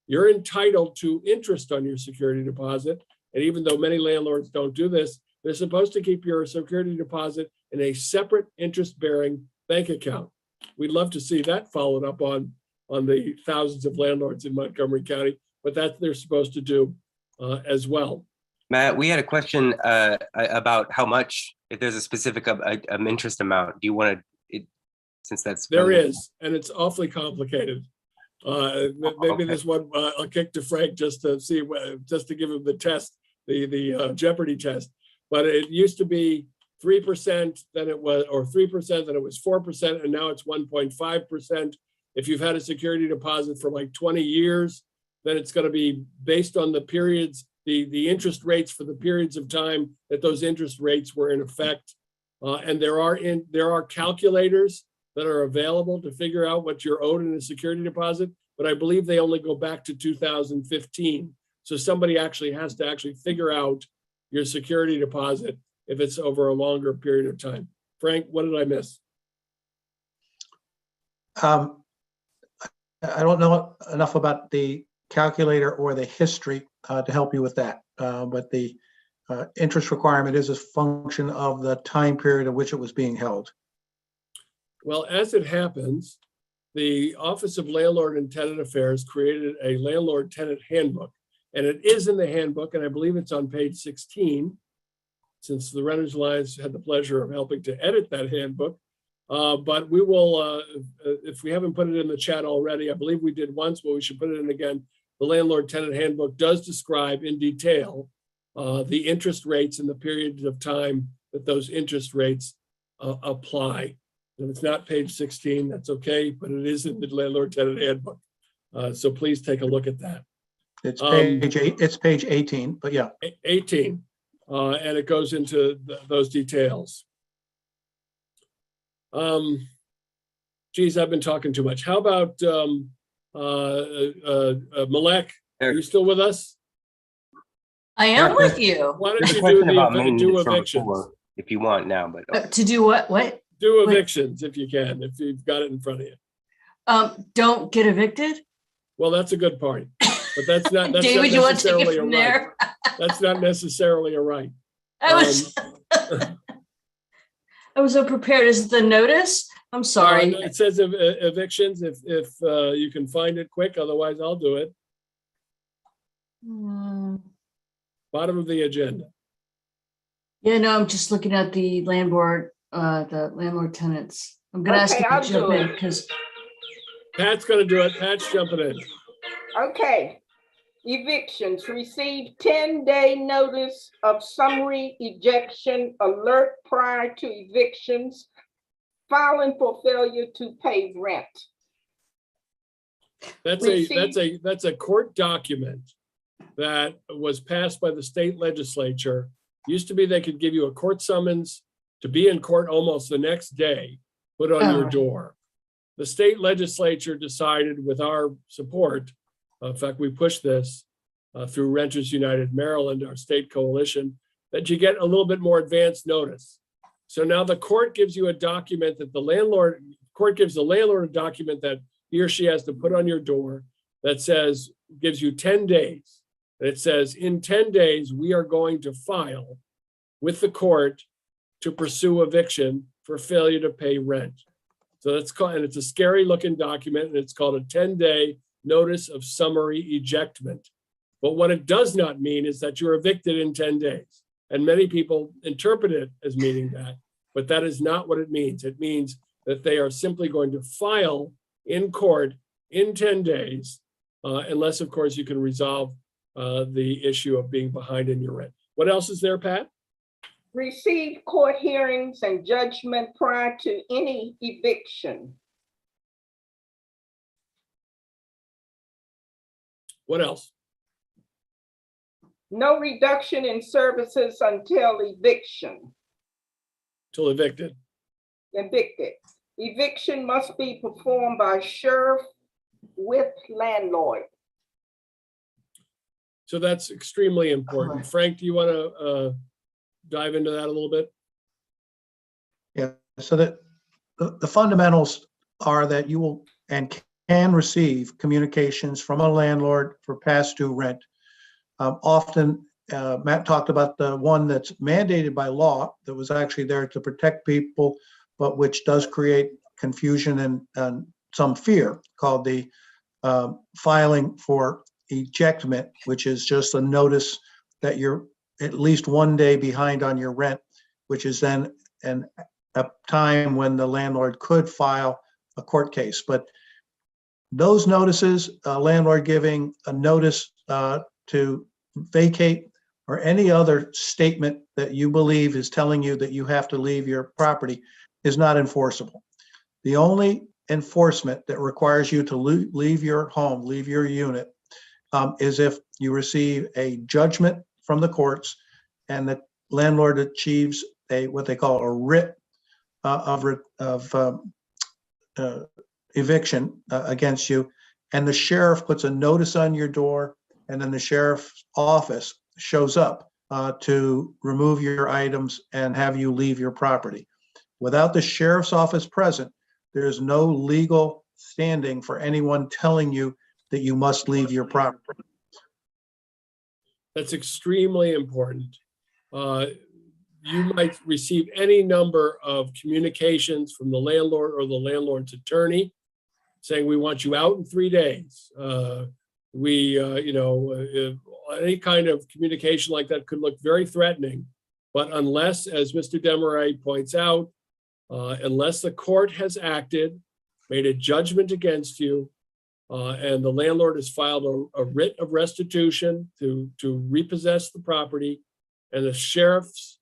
You're entitled to interest on your security deposit. And even though many landlords don't do this, they're supposed to keep your security deposit in a separate interest-bearing bank account. We'd love to see that followed up on the thousands of landlords in Montgomery County, but that they're supposed to do as well. Matt, we had a question about how much, if there's a specific interest amount. Do you want to, since that's there is, and it's awfully complicated. Maybe this one I'll kick to Frank just to see, just to give him the test, the Jeopardy test. But it used to be 3%, then it was, or 3%, then it was 4%, and now it's 1.5%. If you've had a security deposit for like 20 years, then it's going to be based on the periods, the interest rates for the periods of time that those interest rates were in effect. And there are calculators that are available to figure out what you're owed in a security deposit, but I believe they only go back to 2015. So somebody actually has to figure out your security deposit if it's over a longer period of time. Frank, what did I miss? I don't know enough about the calculator or the history to help you with that, but the interest requirement is a function of the time period of which it was being held. Well, as it happens, the Office of Landlord and Tenant Affairs created a landlord tenant handbook. And it is in the handbook, and I believe it's on page 16, since the Renters Alliance had the pleasure of helping to edit that handbook. But we will, if we haven't put it in the chat already, I believe we did once, but we should put it in again. The landlord tenant handbook does describe in detail the interest rates and the periods of time that those interest rates apply. If it's not page 16, that's okay, but it is in the landlord tenant handbook. So please take a look at that. It's page 18, but yeah. 18, and it goes into those details. Geez, I've been talking too much. How about Malek? Are you still with us? I am with you. Why don't There's you a question about do maintenance from evictions? before, if you want now, but To do what? What? Do Wait. evictions if you can, if you've got it in front of you. Don't get evicted? Well, that's a good point, but that's not David, you want to take necessarily it a from right. there? That's not necessarily a right. I was, I was so prepared. Is it the notice? I'm sorry. It says evictions if you can find it quick, otherwise I'll do it. Hmm. Bottom of the agenda. Yeah, no, I'm just looking at the landlord tenants. I'm gonna ask Okay, you to I'll jump do in it. because Pat's gonna do it. Pat's jumping in. Okay. Evictions, receive 10-day notice of summary ejection alert prior to evictions, filing for failure to pay rent. That's a court document that was passed by the state legislature. Used to be they could give you a court summons to be in court almost the next day, put on your Oh. door. The state legislature decided with our support, in fact, we pushed this through Renters United Maryland, our state coalition, that you get a little bit more advanced notice. So now the court gives you a document that court gives the landlord a document that he or she has to put on your door that says, gives you 10 days. And it says, in 10 days, we are going to file with the court to pursue eviction for failure to pay rent. So that's called, and it's a scary looking document, and it's called a 10-day notice of summary ejectment. But what it does not mean is that you're evicted in 10 days. And many people interpret it as meaning that, but that is not what it means. It means that they are simply going to file in court in 10 days, unless, of course, you can resolve the issue of being behind in your rent. What else is there, Pat? Receive court hearings and judgment prior to any eviction. What else? No reduction in services until eviction. Till evicted. Evicted. Eviction must be performed by sheriff with landlord. So that's extremely important. Frank, do you want to dive into that a little bit? Yeah, so that the fundamentals are that you will and can receive communications from a landlord for past due rent. Often, Matt talked about the one that's mandated by law that was actually there to protect people, but which does create confusion and some fear, called the filing for ejectment, which is just a notice that you're at least one day behind on your rent, which is then a time when the landlord could file a court case. But those notices, landlord giving a notice to vacate or any other statement that you believe is telling you that you have to leave your property is not enforceable. The only enforcement that requires you to leave your home, leave your unit, is if you receive a judgment from the courts and the landlord achieves what they call a writ of eviction against you, and the sheriff puts a notice on your door, and then the sheriff's office shows up to remove your items and have you leave your property. Without the sheriff's office present, there's no legal standing for anyone telling you that you must leave your property. That's extremely important. You might receive any number of communications from the landlord or the landlord's attorney saying, we want you out in 3 days. Any kind of communication like that could look very threatening. But unless, as Mr. Demaray points out, unless the court has acted, made a judgment against you, and the landlord has filed a writ of restitution to repossess the property, and the sheriff's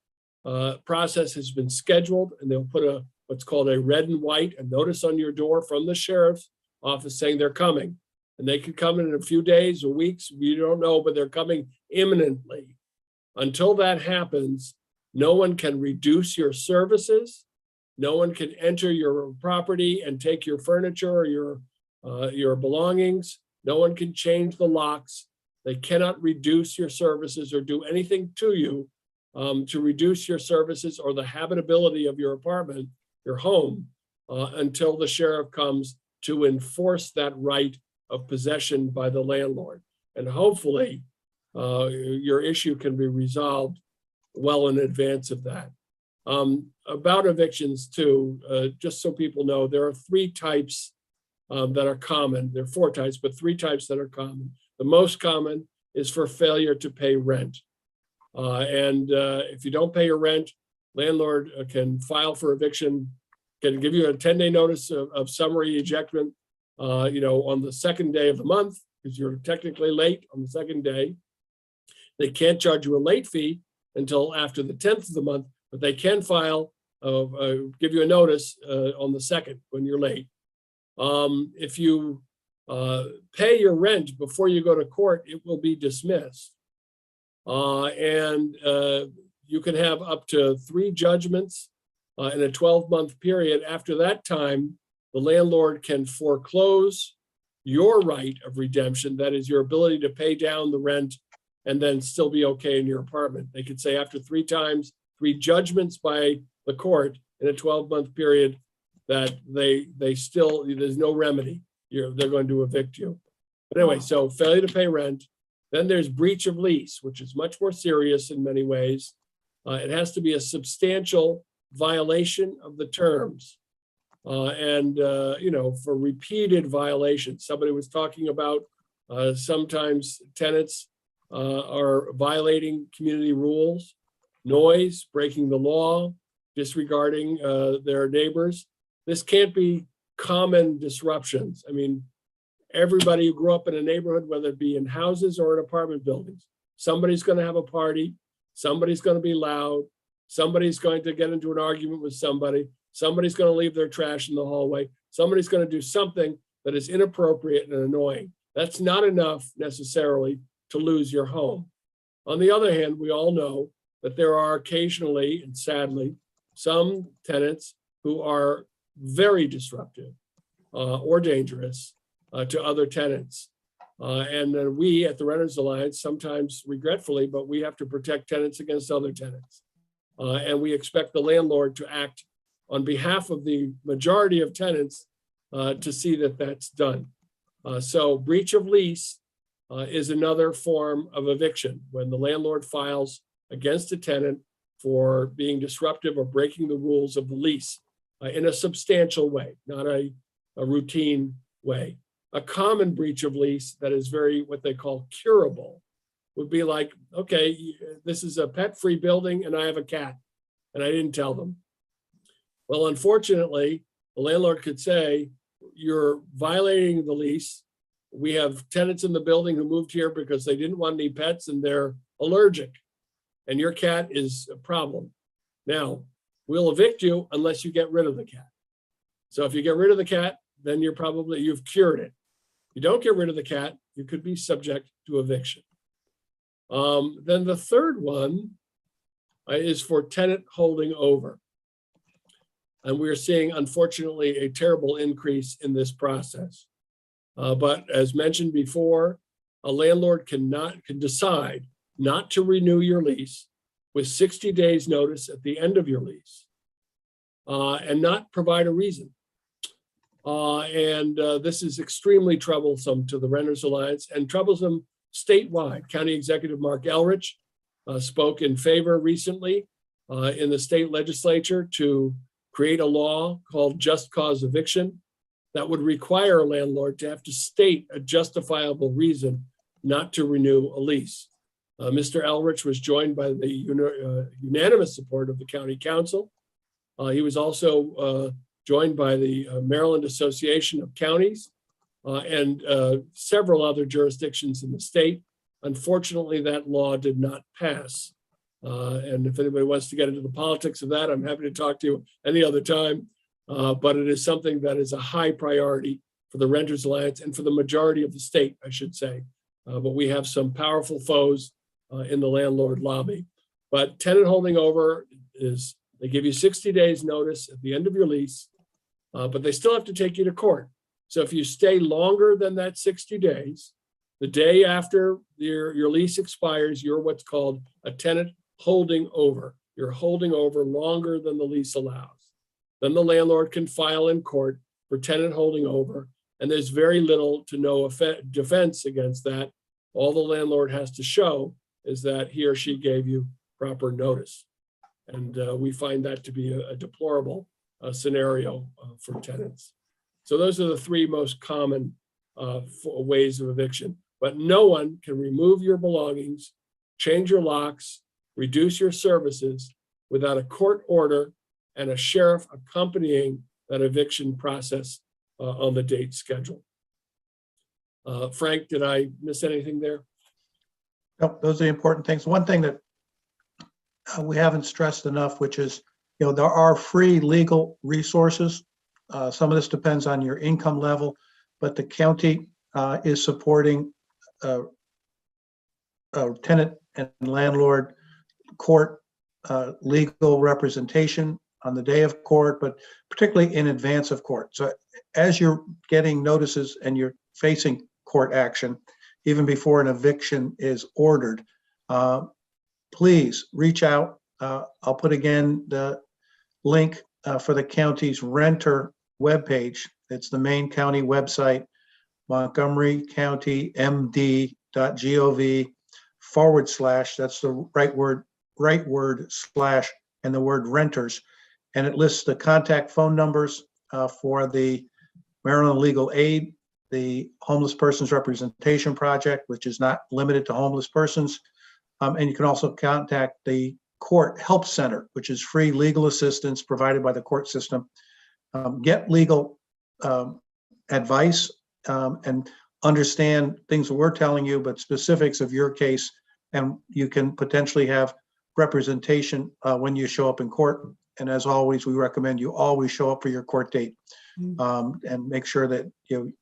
process has been scheduled, and they'll put what's called a red and white, a notice on your door from the sheriff's office saying they're coming. And they could come in a few days or weeks, we don't know, but they're coming imminently. Until that happens, no one can reduce your services. No one can enter your property and take your furniture or your belongings. No one can change the locks. They cannot reduce your services or do anything to you to reduce your services or the habitability of your apartment, your home, until the sheriff comes to enforce that right of possession by the landlord. And hopefully your issue can be resolved well in advance of that. About evictions too, just so people know, there are 3 types that are common. There are 4 types, but 3 types that are common. The most common is for failure to pay rent. If you don't pay your rent, landlord can file for eviction, can give you a 10-day notice of summary ejectment, on the 2nd day of the month, because you're technically late on the 2nd day. They can't charge you a late fee until after the 10th of the month, but they can file, give you a notice on the 2nd when you're late. If you pay your rent before you go to court, it will be dismissed. You can have up to 3 judgments in a 12-month period. After that time, the landlord can foreclose your right of redemption, that is your ability to pay down the rent and then still be okay in your apartment. They could say after 3 times, 3 judgments by the court in a 12-month period, that they still, there's no remedy. They're going to evict you. But anyway, so failure to pay rent. Then there's breach of lease, which is much more serious in many ways. It has to be a substantial violation of the terms. For repeated violations, somebody was talking about sometimes tenants are violating community rules, noise, breaking the law, disregarding their neighbors. This can't be common disruptions. I mean, everybody who grew up in a neighborhood, whether it be in houses or in apartment buildings, somebody's going to have a party, somebody's going to be loud, somebody's going to get into an argument with somebody, somebody's going to leave their trash in the hallway, somebody's going to do something that is inappropriate and annoying. That's not enough necessarily to lose your home. On the other hand, we all know that there are occasionally, and sadly, some tenants who are very disruptive or dangerous to other tenants. And then we at the Renters Alliance, sometimes regretfully, but we have to protect tenants against other tenants. And we expect the landlord to act on behalf of the majority of tenants to see that that's done. So breach of lease is another form of eviction when the landlord files against a tenant for being disruptive or breaking the rules of the lease in a substantial way, not a routine way. A common breach of lease that is very what they call curable would be like, okay, this is a pet-free building and I have a cat and I didn't tell them. Well, unfortunately, the landlord could say, you're violating the lease. We have tenants in the building who moved here because they didn't want any pets and they're allergic, and your cat is a problem. Now, we'll evict you unless you get rid of the cat. So if you get rid of the cat, then you've cured it. You don't get rid of the cat, you could be subject to eviction. Then the third one is for tenant holding over. And we're seeing, unfortunately, a terrible increase in this process. But as mentioned before, a landlord can decide not to renew your lease with 60 days notice at the end of your lease and not provide a reason. This is extremely troublesome to the Renters Alliance and troublesome statewide. County Executive Mark Elrich spoke in favor recently in the state legislature to create a law called just cause eviction. that would require a landlord to have to state a justifiable reason not to renew a lease. Mr. Elrich was joined by the unanimous support of the county council. He was also joined by the Maryland Association of Counties and several other jurisdictions in the state. Unfortunately, that law did not pass. And if anybody wants to get into the politics of that, I'm happy to talk to you any other time. But it is something that is a high priority for the Renters Alliance and for the majority of the state, I should say. But we have some powerful foes in the landlord lobby. But tenant holding over is, they give you 60 days notice at the end of your lease, but they still have to take you to court. So if you stay longer than that 60 days, the day after your lease expires, you're what's called a tenant holding over. You're holding over longer than the lease allows. Then the landlord can file in court for tenant holding over, and there's very little to no defense against that. All the landlord has to show is that he or she gave you proper notice. And we find that to be a deplorable scenario for tenants. So those are the three most common ways of eviction. But no one can remove your belongings, change your locks, reduce your services without a court order and a sheriff accompanying that eviction process on the date schedule. Frank, did I miss anything there? No, those are the important things. One thing that we haven't stressed enough, which is, there are free legal resources. Some of this depends on your income level, but the county is supporting tenant and landlord court legal representation on the day of court, but particularly in advance of court. So as you're getting notices and you're facing court action, even before an eviction is ordered, please reach out. I'll put again the link for the county's renter webpage. It's the main county website, montgomerycountymd.gov/, that's the right word slash and the word renters. And it lists the contact phone numbers for the Maryland Legal Aid, the Homeless Persons Representation Project, which is not limited to homeless persons. And you can also contact the Court Help Center, which is free legal assistance provided by the court system. Get legal advice and understand things that we're telling you, but specifics of your case. And you can potentially have representation when you show up in court. And as always, we recommend you always show up for your court date and make sure that you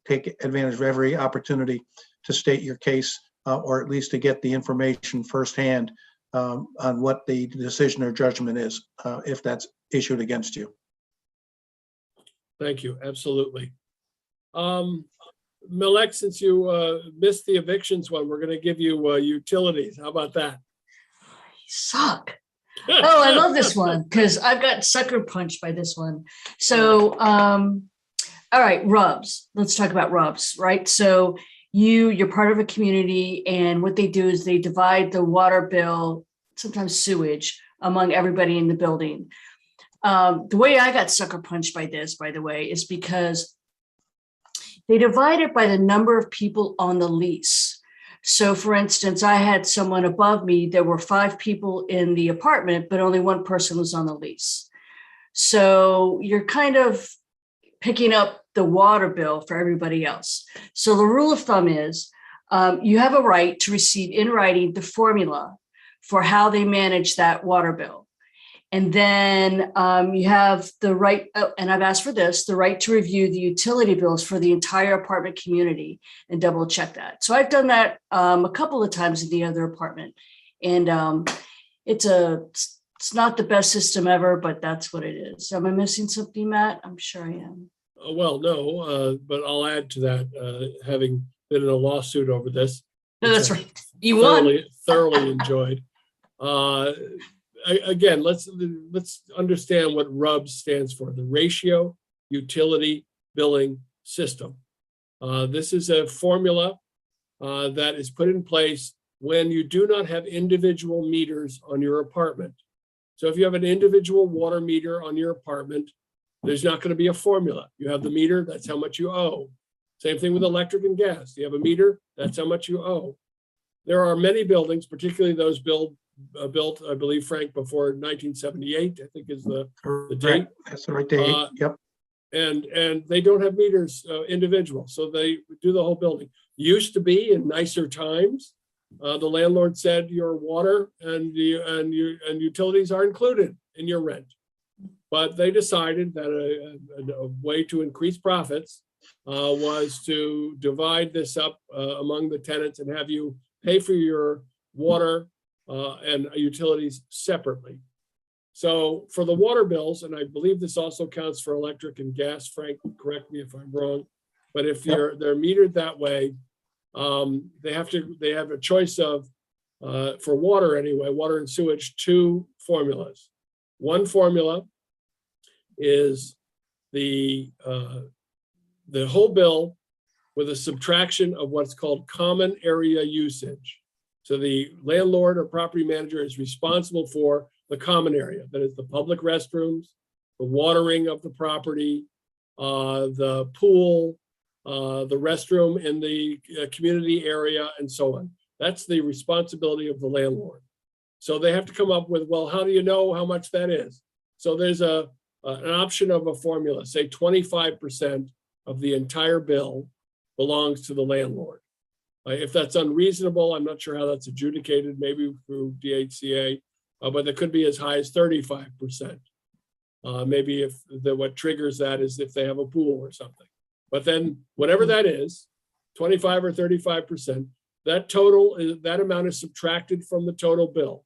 take advantage of every opportunity to state your case or at least to get the information firsthand on what the decision or judgment is if that's issued against you. Thank you. Absolutely. Milek, since you missed the evictions one, we're going to give you utilities. How about that? You suck. Oh, I love this one because I've got sucker punched by this one. So, all right, RUBS. Let's talk about RUBS, right? So you're part of a community, and what they do is they divide the water bill, sometimes sewage, among everybody in the building. The way I got sucker punched by this, by the way, is because they divide it by the number of people on the lease. So for instance, I had someone above me, there were 5 people in the apartment, but only 1 person was on the lease. So you're kind of picking up the water bill for everybody else. So the rule of thumb is you have a right to receive in writing the formula for how they manage that water bill. And then you have the right, and I've asked for this, the right to review the utility bills for the entire apartment community and double check that. So I've done that a couple of times in the other apartment. And it's not the best system ever, but that's what it is. Am I missing something, Matt? I'm sure I am. Well, no, but I'll add to that, having been in a lawsuit over this. No, that's right. You won. Thoroughly enjoyed. Again, let's understand what RUBS stands for, the Ratio Utility Billing System. This is a formula that is put in place when you do not have individual meters on your apartment. So if you have an individual water meter on your apartment, There's not going to be a formula. You have the meter, that's how much you owe. Same thing with electric and gas. You have a meter, that's how much you owe. There are many buildings, particularly those built, I believe, Frank, before 1978, I think is the date. Correct. That's the right date. Yep. And they don't have meters individual, so they do the whole building. Used to be in nicer times, the landlord said your water and utilities are included in your rent. But they decided that a way to increase profits was to divide this up among the tenants and have you pay for your water and utilities separately. So for the water bills, and I believe this also counts for electric and gas, Frank, correct me if I'm wrong, but if they're metered that way, they have a choice of, for water anyway, water and sewage, two formulas. One formula is the whole bill with a subtraction of what's called common area usage. So the landlord or property manager is responsible for the common area, that is the public restrooms, the watering of the property, the pool, the restroom in the community area, and so on. That's the responsibility of the landlord. So they have to come up with, well, how do you know how much that is? So there's an option of a formula, say 25% of the entire bill belongs to the landlord. If that's unreasonable, I'm not sure how that's adjudicated, maybe through DHCA, but it could be as high as 35%. Maybe if what triggers that is if they have a pool or something. But then whatever that is, 25 or 35%, that amount is subtracted from the total bill.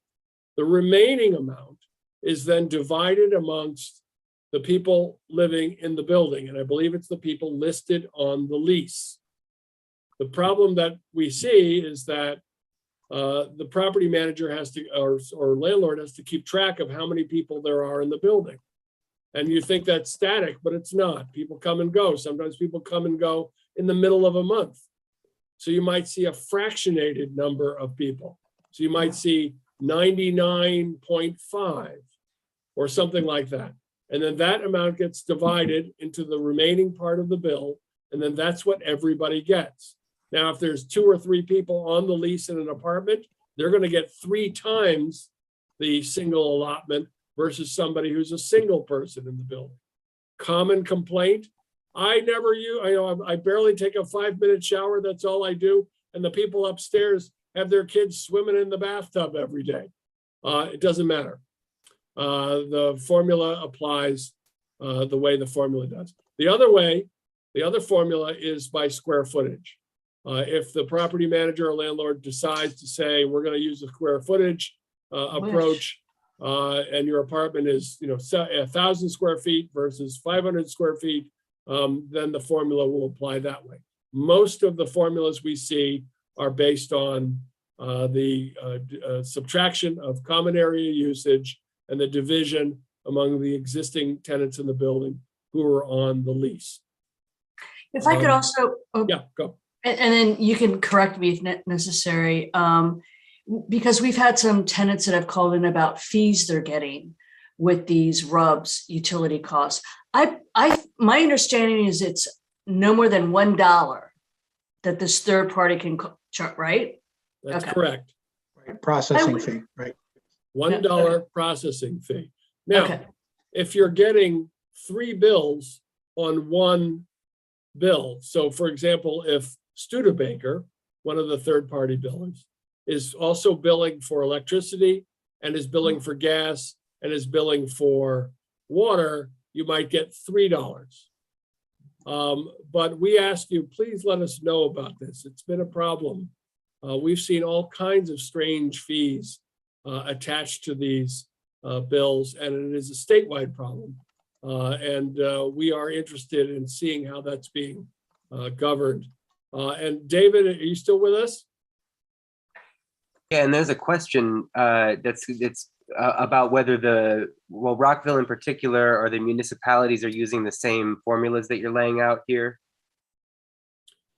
The remaining amount is then divided amongst the people living in the building. And I believe it's the people listed on the lease. The problem that we see is that the property manager has to, or landlord has to keep track of how many people there are in the building. And you think that's static, but it's not. People come and go. Sometimes people come and go in the middle of a month. So you might see a fractionated number of people. So you might see 99.5 or something like that. And then that amount gets divided into the remaining part of the bill. And then that's what everybody gets. Now, if there's 2 or 3 people on the lease in an apartment, they're going to get 3 times the single allotment versus somebody who's a single person in the building. Common complaint, I barely take a 5-minute shower. That's all I do. And the people upstairs have their kids swimming in the bathtub every day. It doesn't matter. The formula applies the way the formula does. The other formula is by square footage. If the property manager or landlord decides to say, we're going to use the square footage approach, and your apartment is 1,000 square feet versus 500 square feet, then the formula will apply that way. Most of the formulas we see are based on the subtraction of common area usage and the division among the existing tenants in the building who are on the lease. If I could also, Yeah, go. and then you can correct me if necessary, because we've had some tenants that have called in about fees they're getting with these RUBS utility costs. My understanding is it's no more than $1 that this third party can charge, right? That's Okay. correct. Processing fee, right? $1 processing fee. Now, Okay. if you're getting 3 bills on one bill, so for example, if Studebaker, one of the third-party billers, is also billing for electricity and is billing for gas and is billing for water, you might get $3. But we ask you, please let us know about this. It's been a problem. We've seen all kinds of strange fees attached to these bills, and it is a statewide problem. And we are interested in seeing how that's being governed. And David, are you still with us? Yeah, and there's a question it's about whether Rockville in particular or the municipalities are using the same formulas that you're laying out here.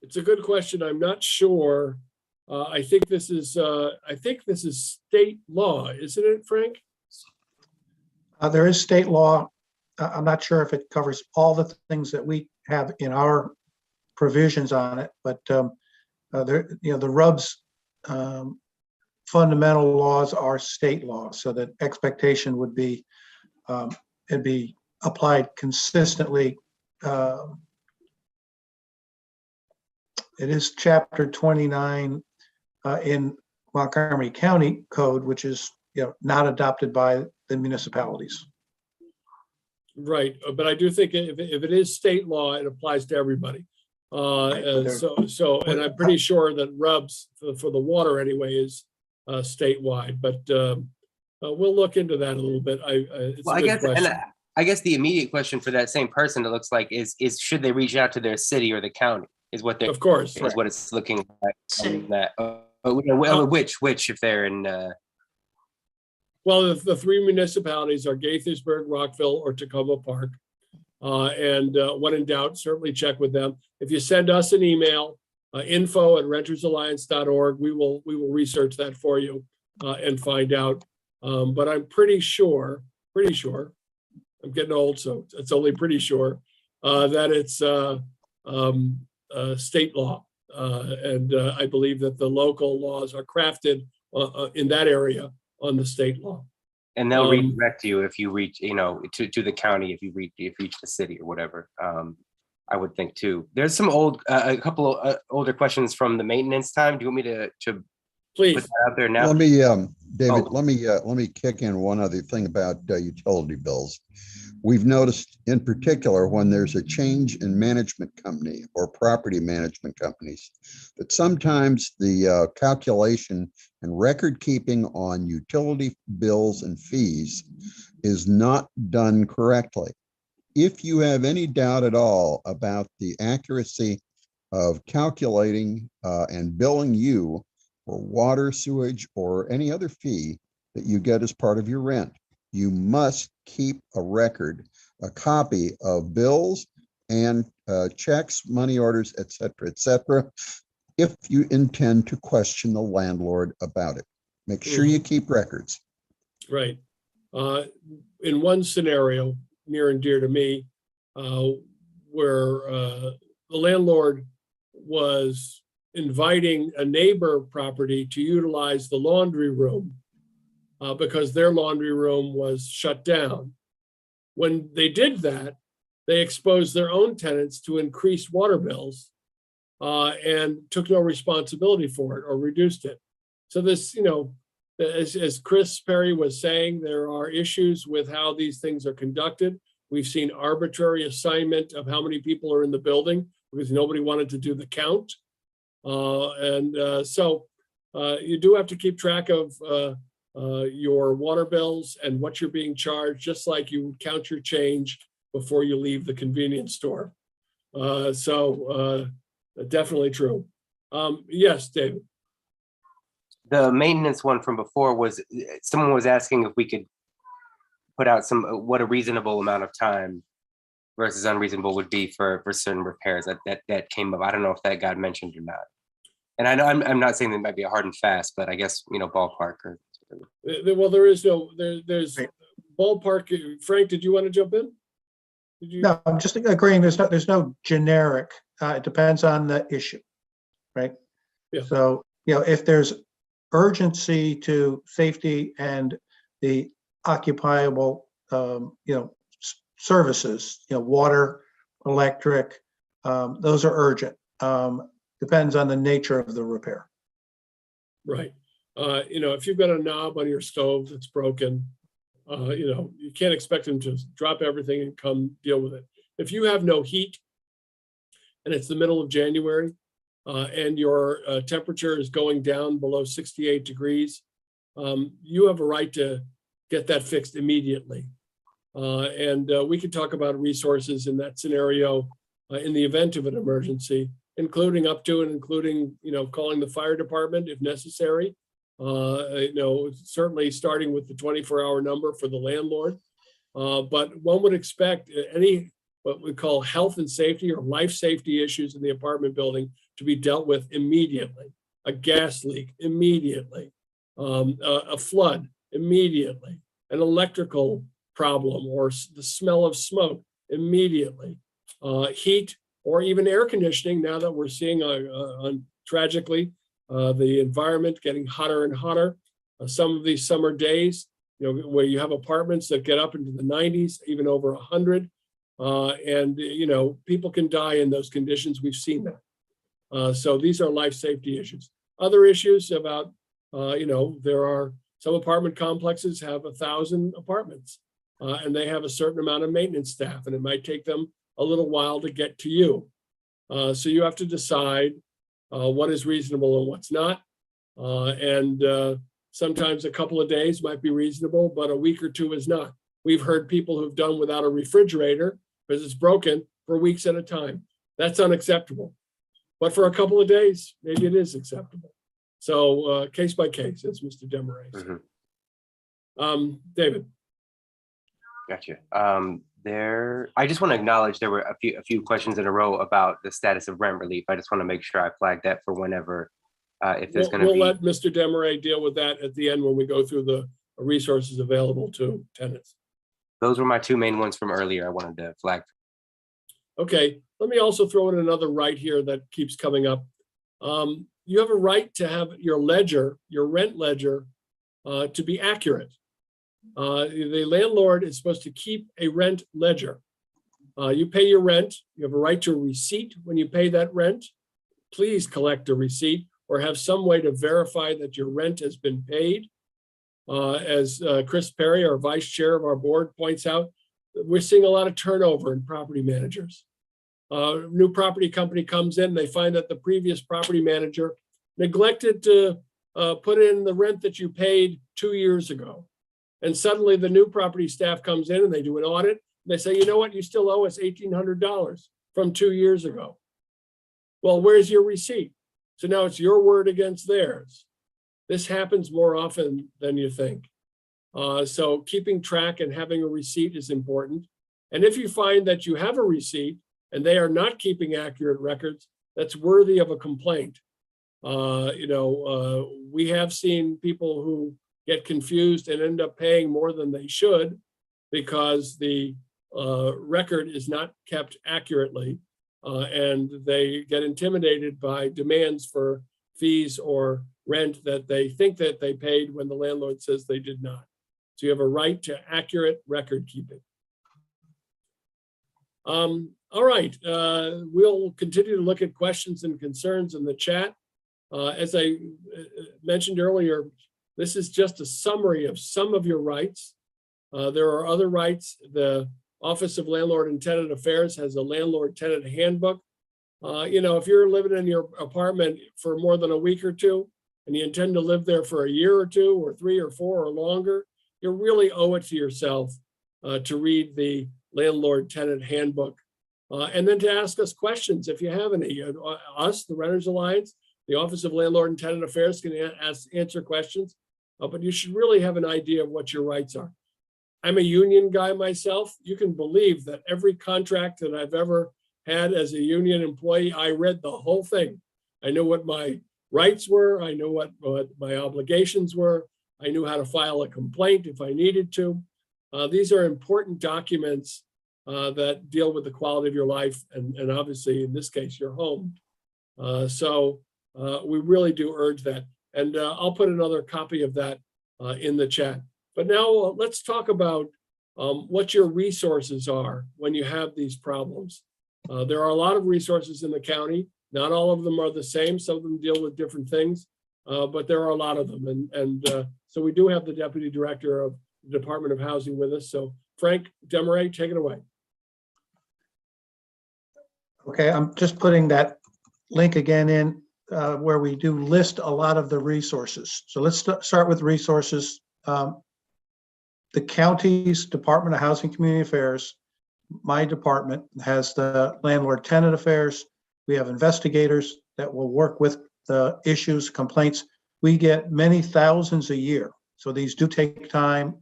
It's a good question. I'm not sure. I think this is state law, isn't it, Frank? There is state law I'm not sure if it covers all the things that we have in our provisions on it, but there, the RUBS fundamental laws are state laws, so that expectation would be it'd be applied consistently. It is chapter 29 in Montgomery County Code, which is not adopted by the municipalities. Right, but I do think if it is state law, it applies to everybody. And I'm pretty sure that RUBS for the water anyway is statewide, but we'll look into that a little bit. It's Well, a good question. I guess the immediate question for that same person, it looks like, is should they reach out to their city or the county? Is what they're Of course, is what it's looking like. City. On that. Which if they're in. well, the three municipalities are Gaithersburg, Rockville, or Tacoma Park. And when in doubt, certainly check with them. If you send us an email, info@rentersalliance.org, we will research that for you and find out. But I'm pretty sure, I'm getting old, so it's only pretty sure that it's state law. And I believe that the local laws are crafted in that area on the state law. And they'll redirect you if you reach, to the county, if you reach the city or whatever. I would think too. There's some a couple of older questions from the maintenance time. Do you want me to Please. put that out there now? Let me, David, Oh. let me kick in one other thing about utility bills. We've noticed in particular when there's a change in management company or property management companies, that sometimes the calculation and record keeping on utility bills and fees is not done correctly. If you have any doubt at all about the accuracy of calculating and billing you for water, sewage, or any other fee that you get as part of your rent, you must keep a record, a copy of bills and checks, money orders, et cetera, if you intend to question the landlord about it. Make sure you keep records. Right. In one scenario, near and dear to me, where the landlord was inviting a neighbor property to utilize the laundry room because their laundry room was shut down. When they did that, they exposed their own tenants to increased water bills and took no responsibility for it or reduced it. So this, as Chris Perry was saying, there are issues with how these things are conducted. We've seen arbitrary assignment of how many people are in the building because nobody wanted to do the count. So you do have to keep track of your water bills and what you're being charged, just like you count your change before you leave the convenience store. Definitely true. Yes, David. The maintenance one from before was, someone was asking if we could put out what a reasonable amount of time versus unreasonable would be for certain repairs. That came up. I don't know if that got mentioned or not. And I know I'm not saying that might be a hard and fast, but I guess, ballpark or. Well, there's ballpark. Frank, did you want to jump in? No, I'm just agreeing. There's no generic. It depends on the issue, right? Yeah. So, if there's urgency to safety and the occupiable, services, water, electric, those are urgent. Depends on the nature of the repair. Right. If you've got a knob on your stove that's broken, you can't expect them to drop everything and come deal with it. If you have no heat and it's the middle of January and your temperature is going down below 68 degrees, you have a right to get that fixed immediately. And we can talk about resources in that scenario in the event of an emergency, including up to and including, calling the fire department if necessary. Certainly starting with the 24-hour number for the landlord. But one would expect any what we call health and safety or life safety issues in the apartment building to be dealt with immediately. A gas leak immediately, a flood immediately, an electrical problem or the smell of smoke immediately. Heat or even air conditioning, now that we're seeing tragically the environment getting hotter and hotter. Some of these summer days, where you have apartments that get up into the 90s, even over 100. And people can die in those conditions. We've seen that. So these are life safety issues. Other issues about, there are some apartment complexes have 1,000 apartments and they have a certain amount of maintenance staff, and it might take them a little while to get to you. So you have to decide what is reasonable and what's not. Sometimes a couple of days might be reasonable, but a week or two is not. We've heard people who've done without a refrigerator because it's broken for weeks at a time. That's unacceptable. But for a couple of days, maybe it is acceptable. So case by case, as Mr. Desmarais said. David. Gotcha. I just want to acknowledge there were a few questions in a row about the status of rent relief. I just want to make sure I flag that for whenever, if there's going to We'll be. let Mr. Desmarais deal with that at the end when we go through the resources available to tenants. Those were my two main ones from earlier I wanted to flag. Okay, let me also throw in another right here that keeps coming up. You have a right to have your ledger, your rent ledger, to be accurate. The landlord is supposed to keep a rent ledger. You pay your rent, you have a right to a receipt when you pay that rent. Please collect a receipt or have some way to verify that your rent has been paid. As Chris Perry, our vice chair of our board, points out, we're seeing a lot of turnover in property managers. New property company comes in, they find that the previous property manager neglected to put in the rent that you paid 2 years ago. And suddenly the new property staff comes in and they do an audit. And they say, you know what, you still owe us $1,800 from 2 years ago. Well, where's your receipt? So now it's your word against theirs. This happens more often than you think. So keeping track and having a receipt is important. And if you find that you have a receipt and they are not keeping accurate records, that's worthy of a complaint. We have seen people who get confused and end up paying more than they should because the record is not kept accurately, and they get intimidated by demands for fees or rent that they think that they paid when the landlord says they did not. So you have a right to accurate record keeping. All right, we'll continue to look at questions and concerns in the chat. As I mentioned earlier, this is just a summary of some of your rights. There are other rights. The Office of Landlord and Tenant Affairs has a landlord tenant handbook. If you're living in your apartment for more than a week or two, and you intend to live there for a year or two or 3 or 4 or longer, you really owe it to yourself to read the landlord tenant handbook. And then to ask us questions if you have any. Us, the Renters Alliance, the Office of Landlord and Tenant Affairs can answer questions, but you should really have an idea of what your rights are. I'm a union guy myself. You can believe that every contract that I've ever had as a union employee, I read the whole thing. I knew what my rights were. I knew what my obligations were. I knew how to file a complaint if I needed to. These are important documents that deal with the quality of your life and obviously, in this case, your home. So we really do urge that. And I'll put another copy of that in the chat. But now let's talk about what your resources are when you have these problems. There are a lot of resources in the county. Not all of them are the same. Some of them deal with different things, but there are a lot of them. And so we do have the Deputy Director of the Department of Housing with us. So Frank Desmarais, take it away. Okay, I'm just putting that link again in where we do list a lot of the resources. So let's start with resources. The county's Department of Housing Community Affairs, my department, has the landlord tenant affairs. We have investigators that will work with the issues, complaints. We get many thousands a year. So these do take time.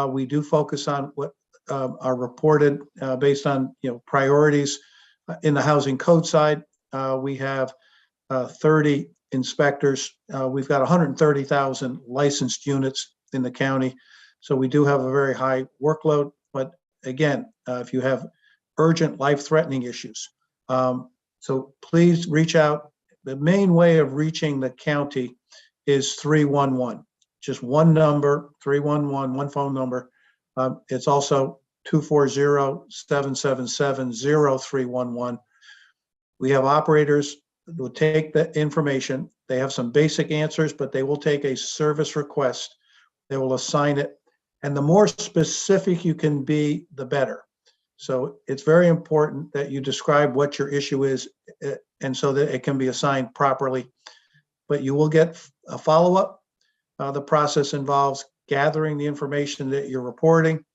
We do focus on what are reported based on priorities. In the housing code side, we have 30 inspectors. We've got 130,000 licensed units in the county. So we do have a very high workload, but again, if you have urgent life-threatening issues, so please reach out. The main way of reaching the county is 311. Just one number, 311, one phone number. It's also 240-777-0311. We have operators who will take the information. They have some basic answers, but they will take a service request. They will assign it. And the more specific you can be, the better. So it's very important that you describe what your issue is, and so that it can be assigned properly. But you will get a follow-up. The process involves gathering the information that you're reporting,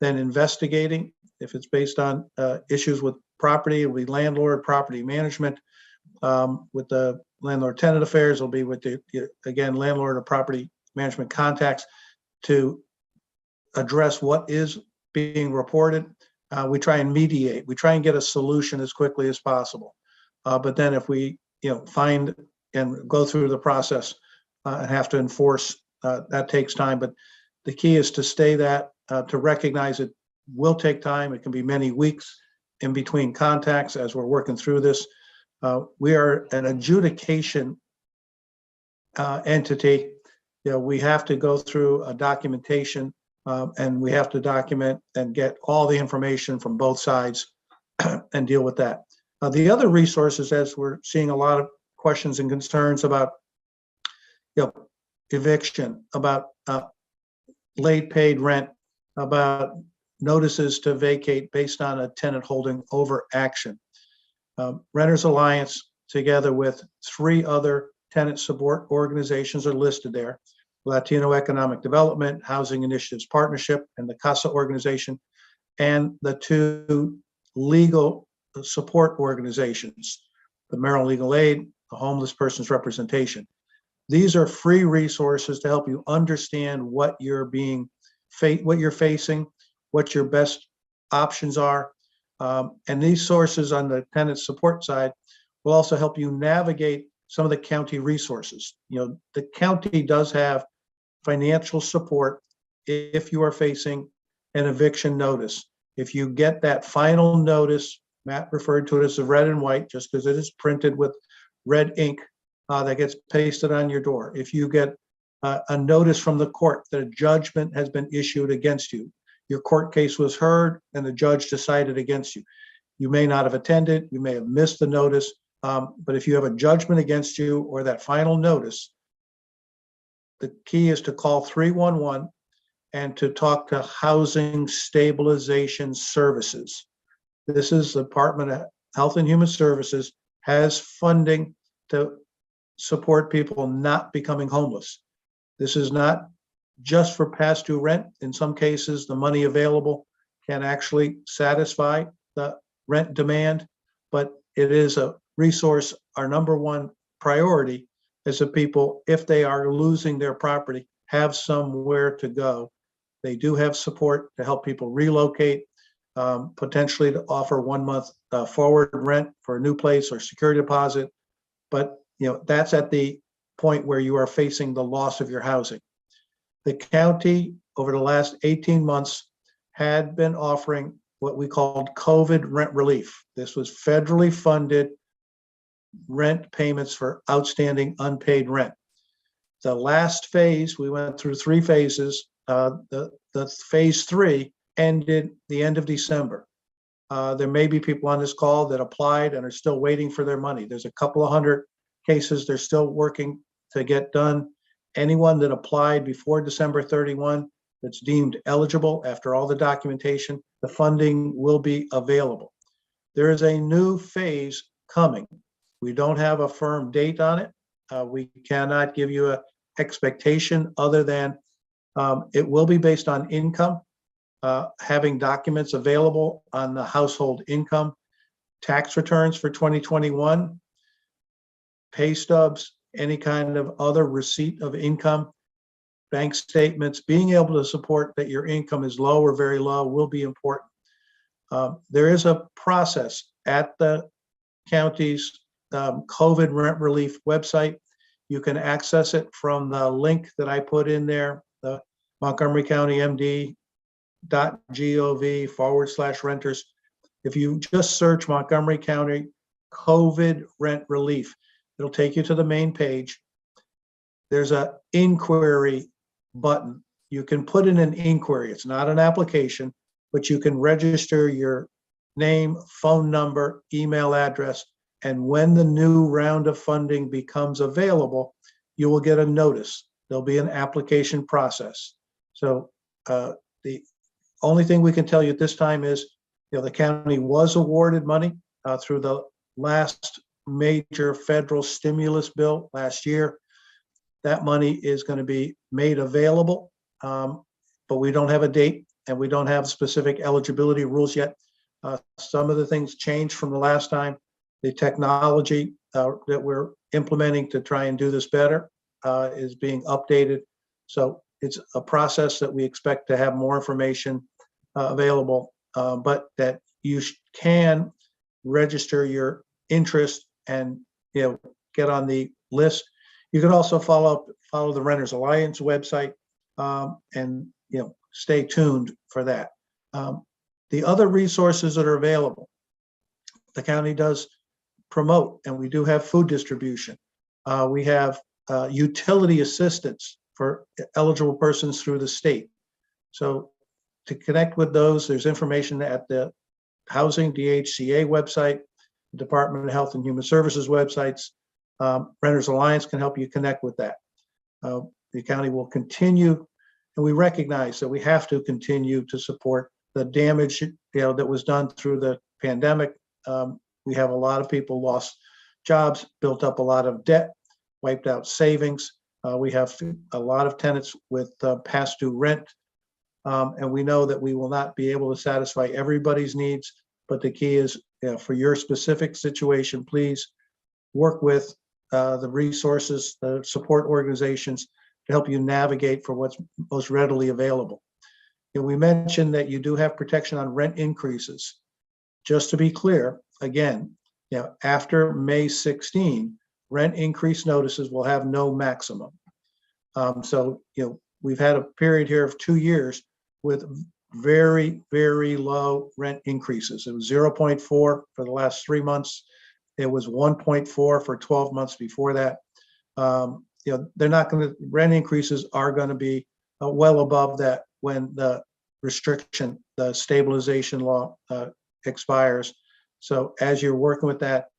then investigating. If it's based on issues with property, it'll be landlord property management. With the landlord-tenant affairs, it'll be with the, again, landlord or property management contacts to address what is being reported. We try and mediate. We try and get a solution as quickly as possible. But then if we, find and go through the process and have to enforce, that takes time. But the key is to stay that, to recognize it will take time. It can be many weeks in between contacts as we're working through this. We are an adjudication entity. We have to go through a documentation, and we have to document and get all the information from both sides and deal with that. The other resources, as we're seeing a lot of questions and concerns about eviction, about late paid rent, about notices to vacate based on a tenant holding over action. Renters Alliance, together with 3 other tenant support organizations, are listed there: Latino Economic Development, Housing Initiatives Partnership, and the CASA organization, and the 2 legal support organizations, the Maryland Legal Aid, the Homeless Persons Representation. These are free resources to help you understand what you're facing, what your best options are. And these sources on the tenant support side will also help you navigate some of the county resources. The county does have financial support if you are facing an eviction notice. If you get that final notice, Matt referred to it as the red and white, just because it is printed with red ink that gets pasted on your door. If you get a notice from the court that a judgment has been issued against you, your court case was heard and the judge decided against you. You may not have attended, you may have missed the notice, but if you have a judgment against you or that final notice, the key is to call 311 and to talk to Housing Stabilization Services. This is the Department of Health and Human Services, has funding to support people not becoming homeless. This is not just for past due rent. In some cases, the money available can actually satisfy the rent demand, but it is a resource. Our number one priority is that people, if they are losing their property, have somewhere to go. They do have support to help people relocate, potentially to offer 1 month forward rent for a new place or security deposit. But that's at the point where you are facing the loss of your housing. The county, over the last 18 months, had been offering what we called COVID rent relief. This was federally funded rent payments for outstanding unpaid rent. The last phase, we went through 3 phases. The phase 3 ended the end of December. There may be people on this call that applied and are still waiting for their money. There's a couple of hundred cases they're still working to get done. Anyone that applied before December 31 that's deemed eligible after all the documentation, the funding will be available. There is a new phase coming. We don't have a firm date on it. We cannot give you an expectation other than it will be based on income, having documents available on the household income, tax returns for 2021, pay stubs, any kind of other receipt of income, bank statements. Being able to support that your income is low or very low will be important. There is a process at the county's COVID rent relief website. You can access it from the link that I put in there. The montgomerycountymd.gov/renters. If you just search Montgomery County COVID rent relief, it'll take you to the main page. There's a inquiry button. You can put in an inquiry. It's not an application, but you can register your name, phone number, email address, and when the new round of funding becomes available, you will get a notice. There'll be an application process. So the only thing we can tell you at this time is, the county was awarded money through the last major federal stimulus bill last year. That money is going to be made available, but we don't have a date and we don't have specific eligibility rules yet. Some of the things changed from the last time. The technology that we're implementing to try and do this better is being updated. So it's a process that we expect to have more information available, but that you can register your interest and get on the list. You can also follow the Renters Alliance website and stay tuned for that. The other resources that are available, the county does promote, and we do have food distribution. We have utility assistance for eligible persons through the state. So to connect with those, there's information at the Housing DHCA website, Department of Health and Human Services websites. Renters Alliance can help you connect with that. The county will continue, and we recognize that we have to continue to support the damage that was done through the pandemic. We have a lot of people lost jobs, built up a lot of debt, wiped out savings. We have a lot of tenants with past due rent, and we know that we will not be able to satisfy everybody's needs. But the key is, for your specific situation, please work with the resources, the support organizations to help you navigate for what's most readily available. We mentioned that you do have protection on rent increases. Just to be clear, again, after May 16, rent increase notices will have no maximum. So, we've had a period here of 2 years with very, very low rent increases. It was 0.4 for the last 3 months. It was 1.4 for 12 months before that. They're not going to, rent increases are going to be well above that when the restriction, the stabilization law expires. So as you're working with that,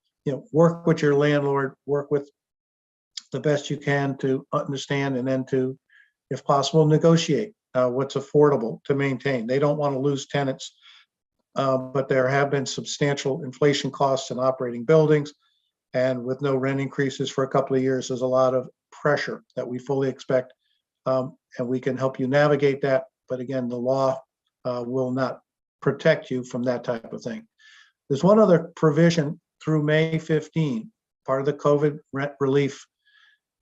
work with your landlord, work with the best you can to understand, and then to, if possible, negotiate what's affordable to maintain. They don't want to lose tenants, but there have been substantial inflation costs in operating buildings, and with no rent increases for a couple of years, there's a lot of pressure that we fully expect, and we can help you navigate that. But again, the law will not protect you from that type of thing. There's one other provision through May 15, part of the COVID rent relief.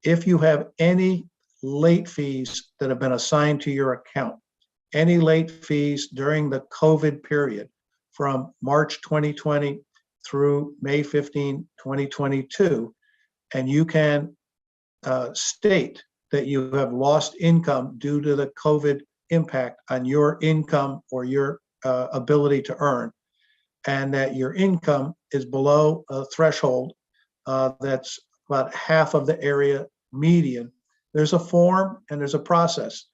If you have any late fees that have been assigned to your account, any late fees during the COVID period from March 2020 through May 15, 2022, and you can state that you have lost income due to the COVID impact on your income or your ability to earn, and that your income is below a threshold that's about half of the area median, there's a form and there's a process.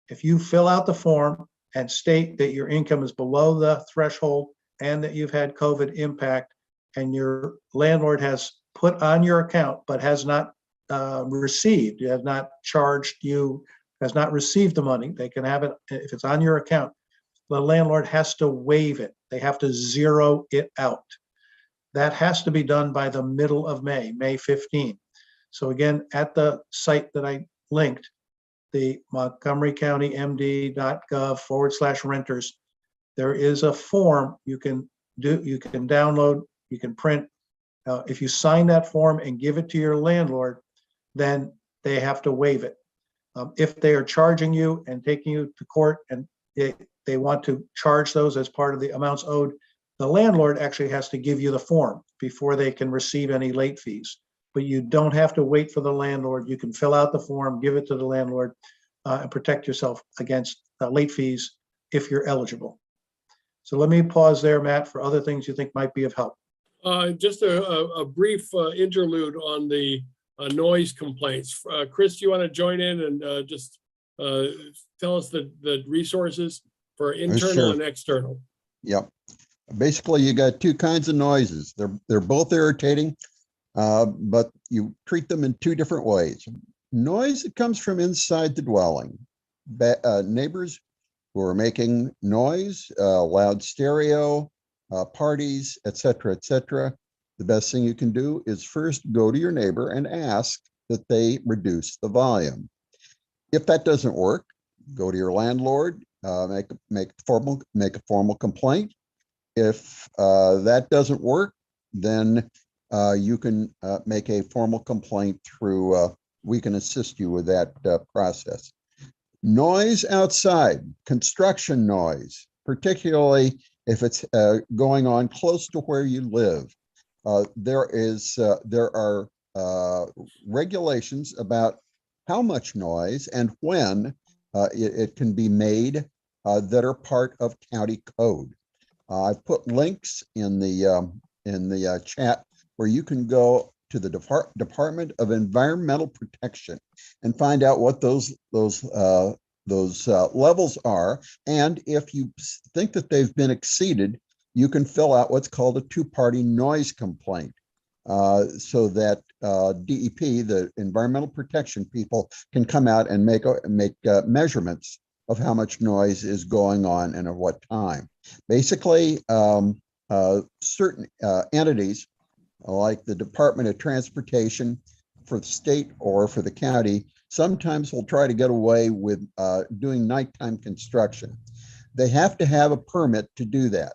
If you fill out the form and state that your income is below the threshold and that you've had COVID impact, and your landlord has put on your account but has not received, has not charged you, has not received the money, they can have it if it's on your account. The landlord has to waive it. They have to zero it out. That has to be done by the middle of May, May 15. So again, at the site that I linked, the montgomerycountymd.gov/renters, there is a form you can download, you can print. If you sign that form and give it to your landlord, then they have to waive it. If they are charging you and taking you to court and they want to charge those as part of the amounts owed, the landlord actually has to give you the form before they can receive any late fees. But you don't have to wait for the landlord. You can fill out the form, give it to the landlord. and protect yourself against late fees if you're eligible. So let me pause there, Matt, for other things you think might be of help. Just a brief interlude on the noise complaints. Chris, do you want to join in and just tell us the resources for internal sure. and external? Yep. Basically, you got two kinds of noises. They're both irritating, but you treat them in two different ways. Noise that comes from inside the dwelling. Neighbors who are making noise, loud stereo, parties, etc., etc. The best thing you can do is first go to your neighbor and ask that they reduce the volume. If that doesn't work, go to your landlord, make a formal complaint. If that doesn't work, then you can make a formal complaint through, we can assist you with that process. Noise outside, construction noise, particularly if it's going on close to where you live. There are regulations about how much noise and when it can be made that are part of county code. I've put links in the chat where you can go to the Department of Environmental Protection and find out what those levels are. And if you think that they've been exceeded, you can fill out what's called a two-party noise complaint, so that DEP, the environmental protection people, can come out and make measurements of how much noise is going on and at what time. Basically, certain entities like the Department of Transportation for the state or for the county sometimes will try to get away with doing nighttime construction. They have to have a permit to do that.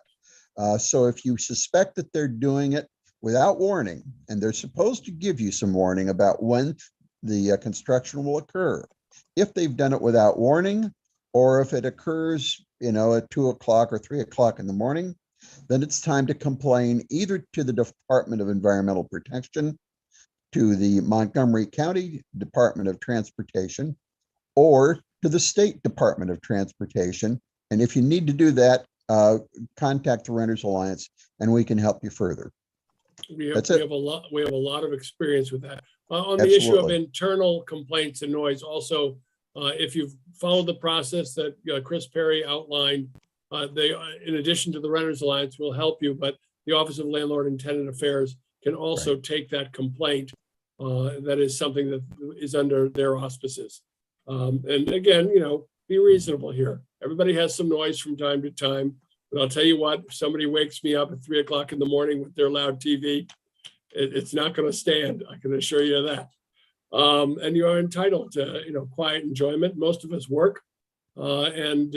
So if you suspect that they're doing it without warning, and they're supposed to give you some warning about when the construction will occur, if they've done it without warning, or if it occurs, at 2 o'clock or 3 o'clock in the morning, then it's time to complain either to the Department of Environmental Protection, to the Montgomery County Department of Transportation, or to the State Department of Transportation. And if you need to do that, contact the Renters Alliance and we can help you further. We have a lot of experience with that. On the issue of internal complaints and noise, also, if you've followed the process that Chris Perry outlined, they, in addition to the Renters Alliance, will help you, but the Office of Landlord and Tenant Affairs can also take that complaint. That is something that is under their auspices. And again, be reasonable here. Everybody has some noise from time to time, but I'll tell you what, if somebody wakes me up at 3 o'clock in the morning with their loud TV, it's not going to stand. I can assure you of that. And you are entitled to, quiet enjoyment. Most of us work, and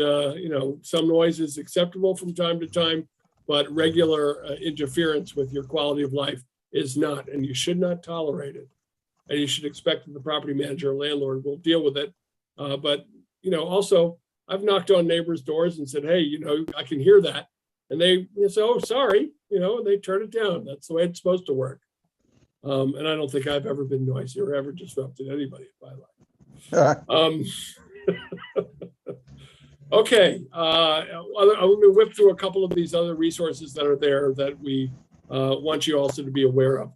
some noise is acceptable from time to time, but regular interference with your quality of life is not, and you should not tolerate it. And you should expect that the property manager or landlord will deal with it. But also, I've knocked on neighbors' doors and said, hey, I can hear that. And they say, oh, sorry, and they turn it down. That's the way it's supposed to work. And I don't think I've ever been noisy or ever disrupted anybody in my life. Okay, I'm going to whip through a couple of these other resources that are there that we want you also to be aware of.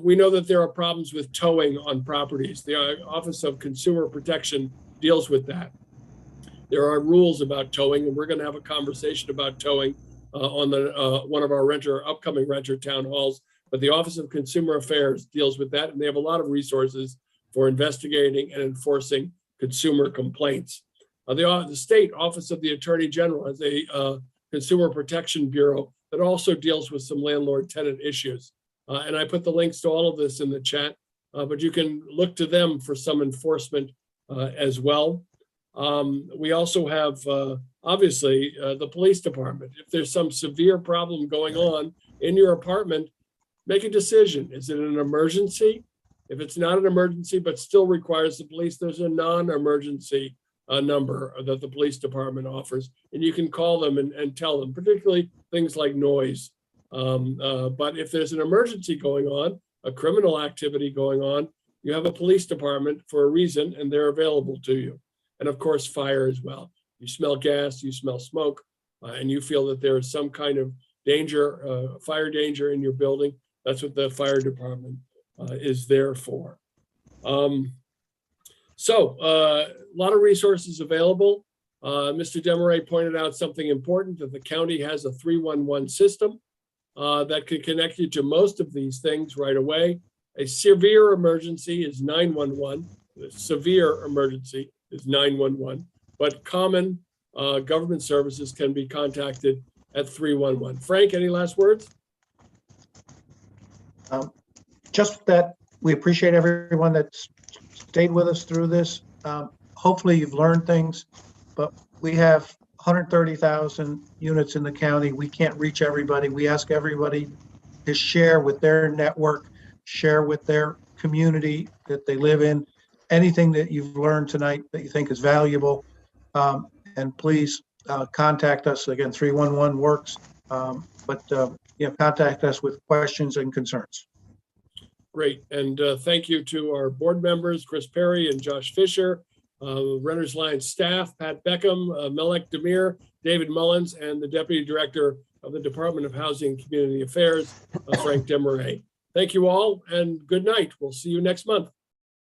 We know that there are problems with towing on properties. The Office of Consumer Protection deals with that. There are rules about towing, and we're going to have a conversation about towing on the one of our upcoming renter town halls. But the Office of Consumer Affairs deals with that, and they have a lot of resources for investigating and enforcing consumer complaints. The state Office of the Attorney General has a Consumer Protection Bureau that also deals with some landlord-tenant issues. And I put the links to all of this in the chat, but you can look to them for some enforcement as well. We also have, obviously, the police department. If there's some severe problem going on in your apartment, make a decision. Is it an emergency? If it's not an emergency, but still requires the police, there's a non-emergency number that the police department offers, and you can call them and tell them, particularly things like noise. But if there's an emergency going on, a criminal activity going on, you have a police department for a reason, and they're available to you. and of course, fire as well. You smell gas, you smell smoke, and you feel that there is some kind of danger, fire danger in your building. That's what the fire department is there for. So a lot of resources available. Mr. Desmarais pointed out something important, that the county has a 311 system that can connect you to most of these things right away. A severe emergency is 911. A severe emergency is 911, but common government services can be contacted at 311. Frank, any last words? Just that we appreciate everyone that's stayed with us through this. Hopefully you've learned things, but we have 130,000 units in the county. We can't reach everybody. We ask everybody to share with their network, share with their community that they live in, anything that you've learned tonight that you think is valuable. And please contact us. Again, 311 works, but contact us with questions and concerns. Great. And thank you to our board members, Chris Perry and Josh Fisher, Renters Alliance staff, Pat Beckham, Melek Demir, David Mullins, and the Deputy Director of the Department of Housing and Community Affairs, Frank Desmarais. Thank you all and good night. We'll see you next month.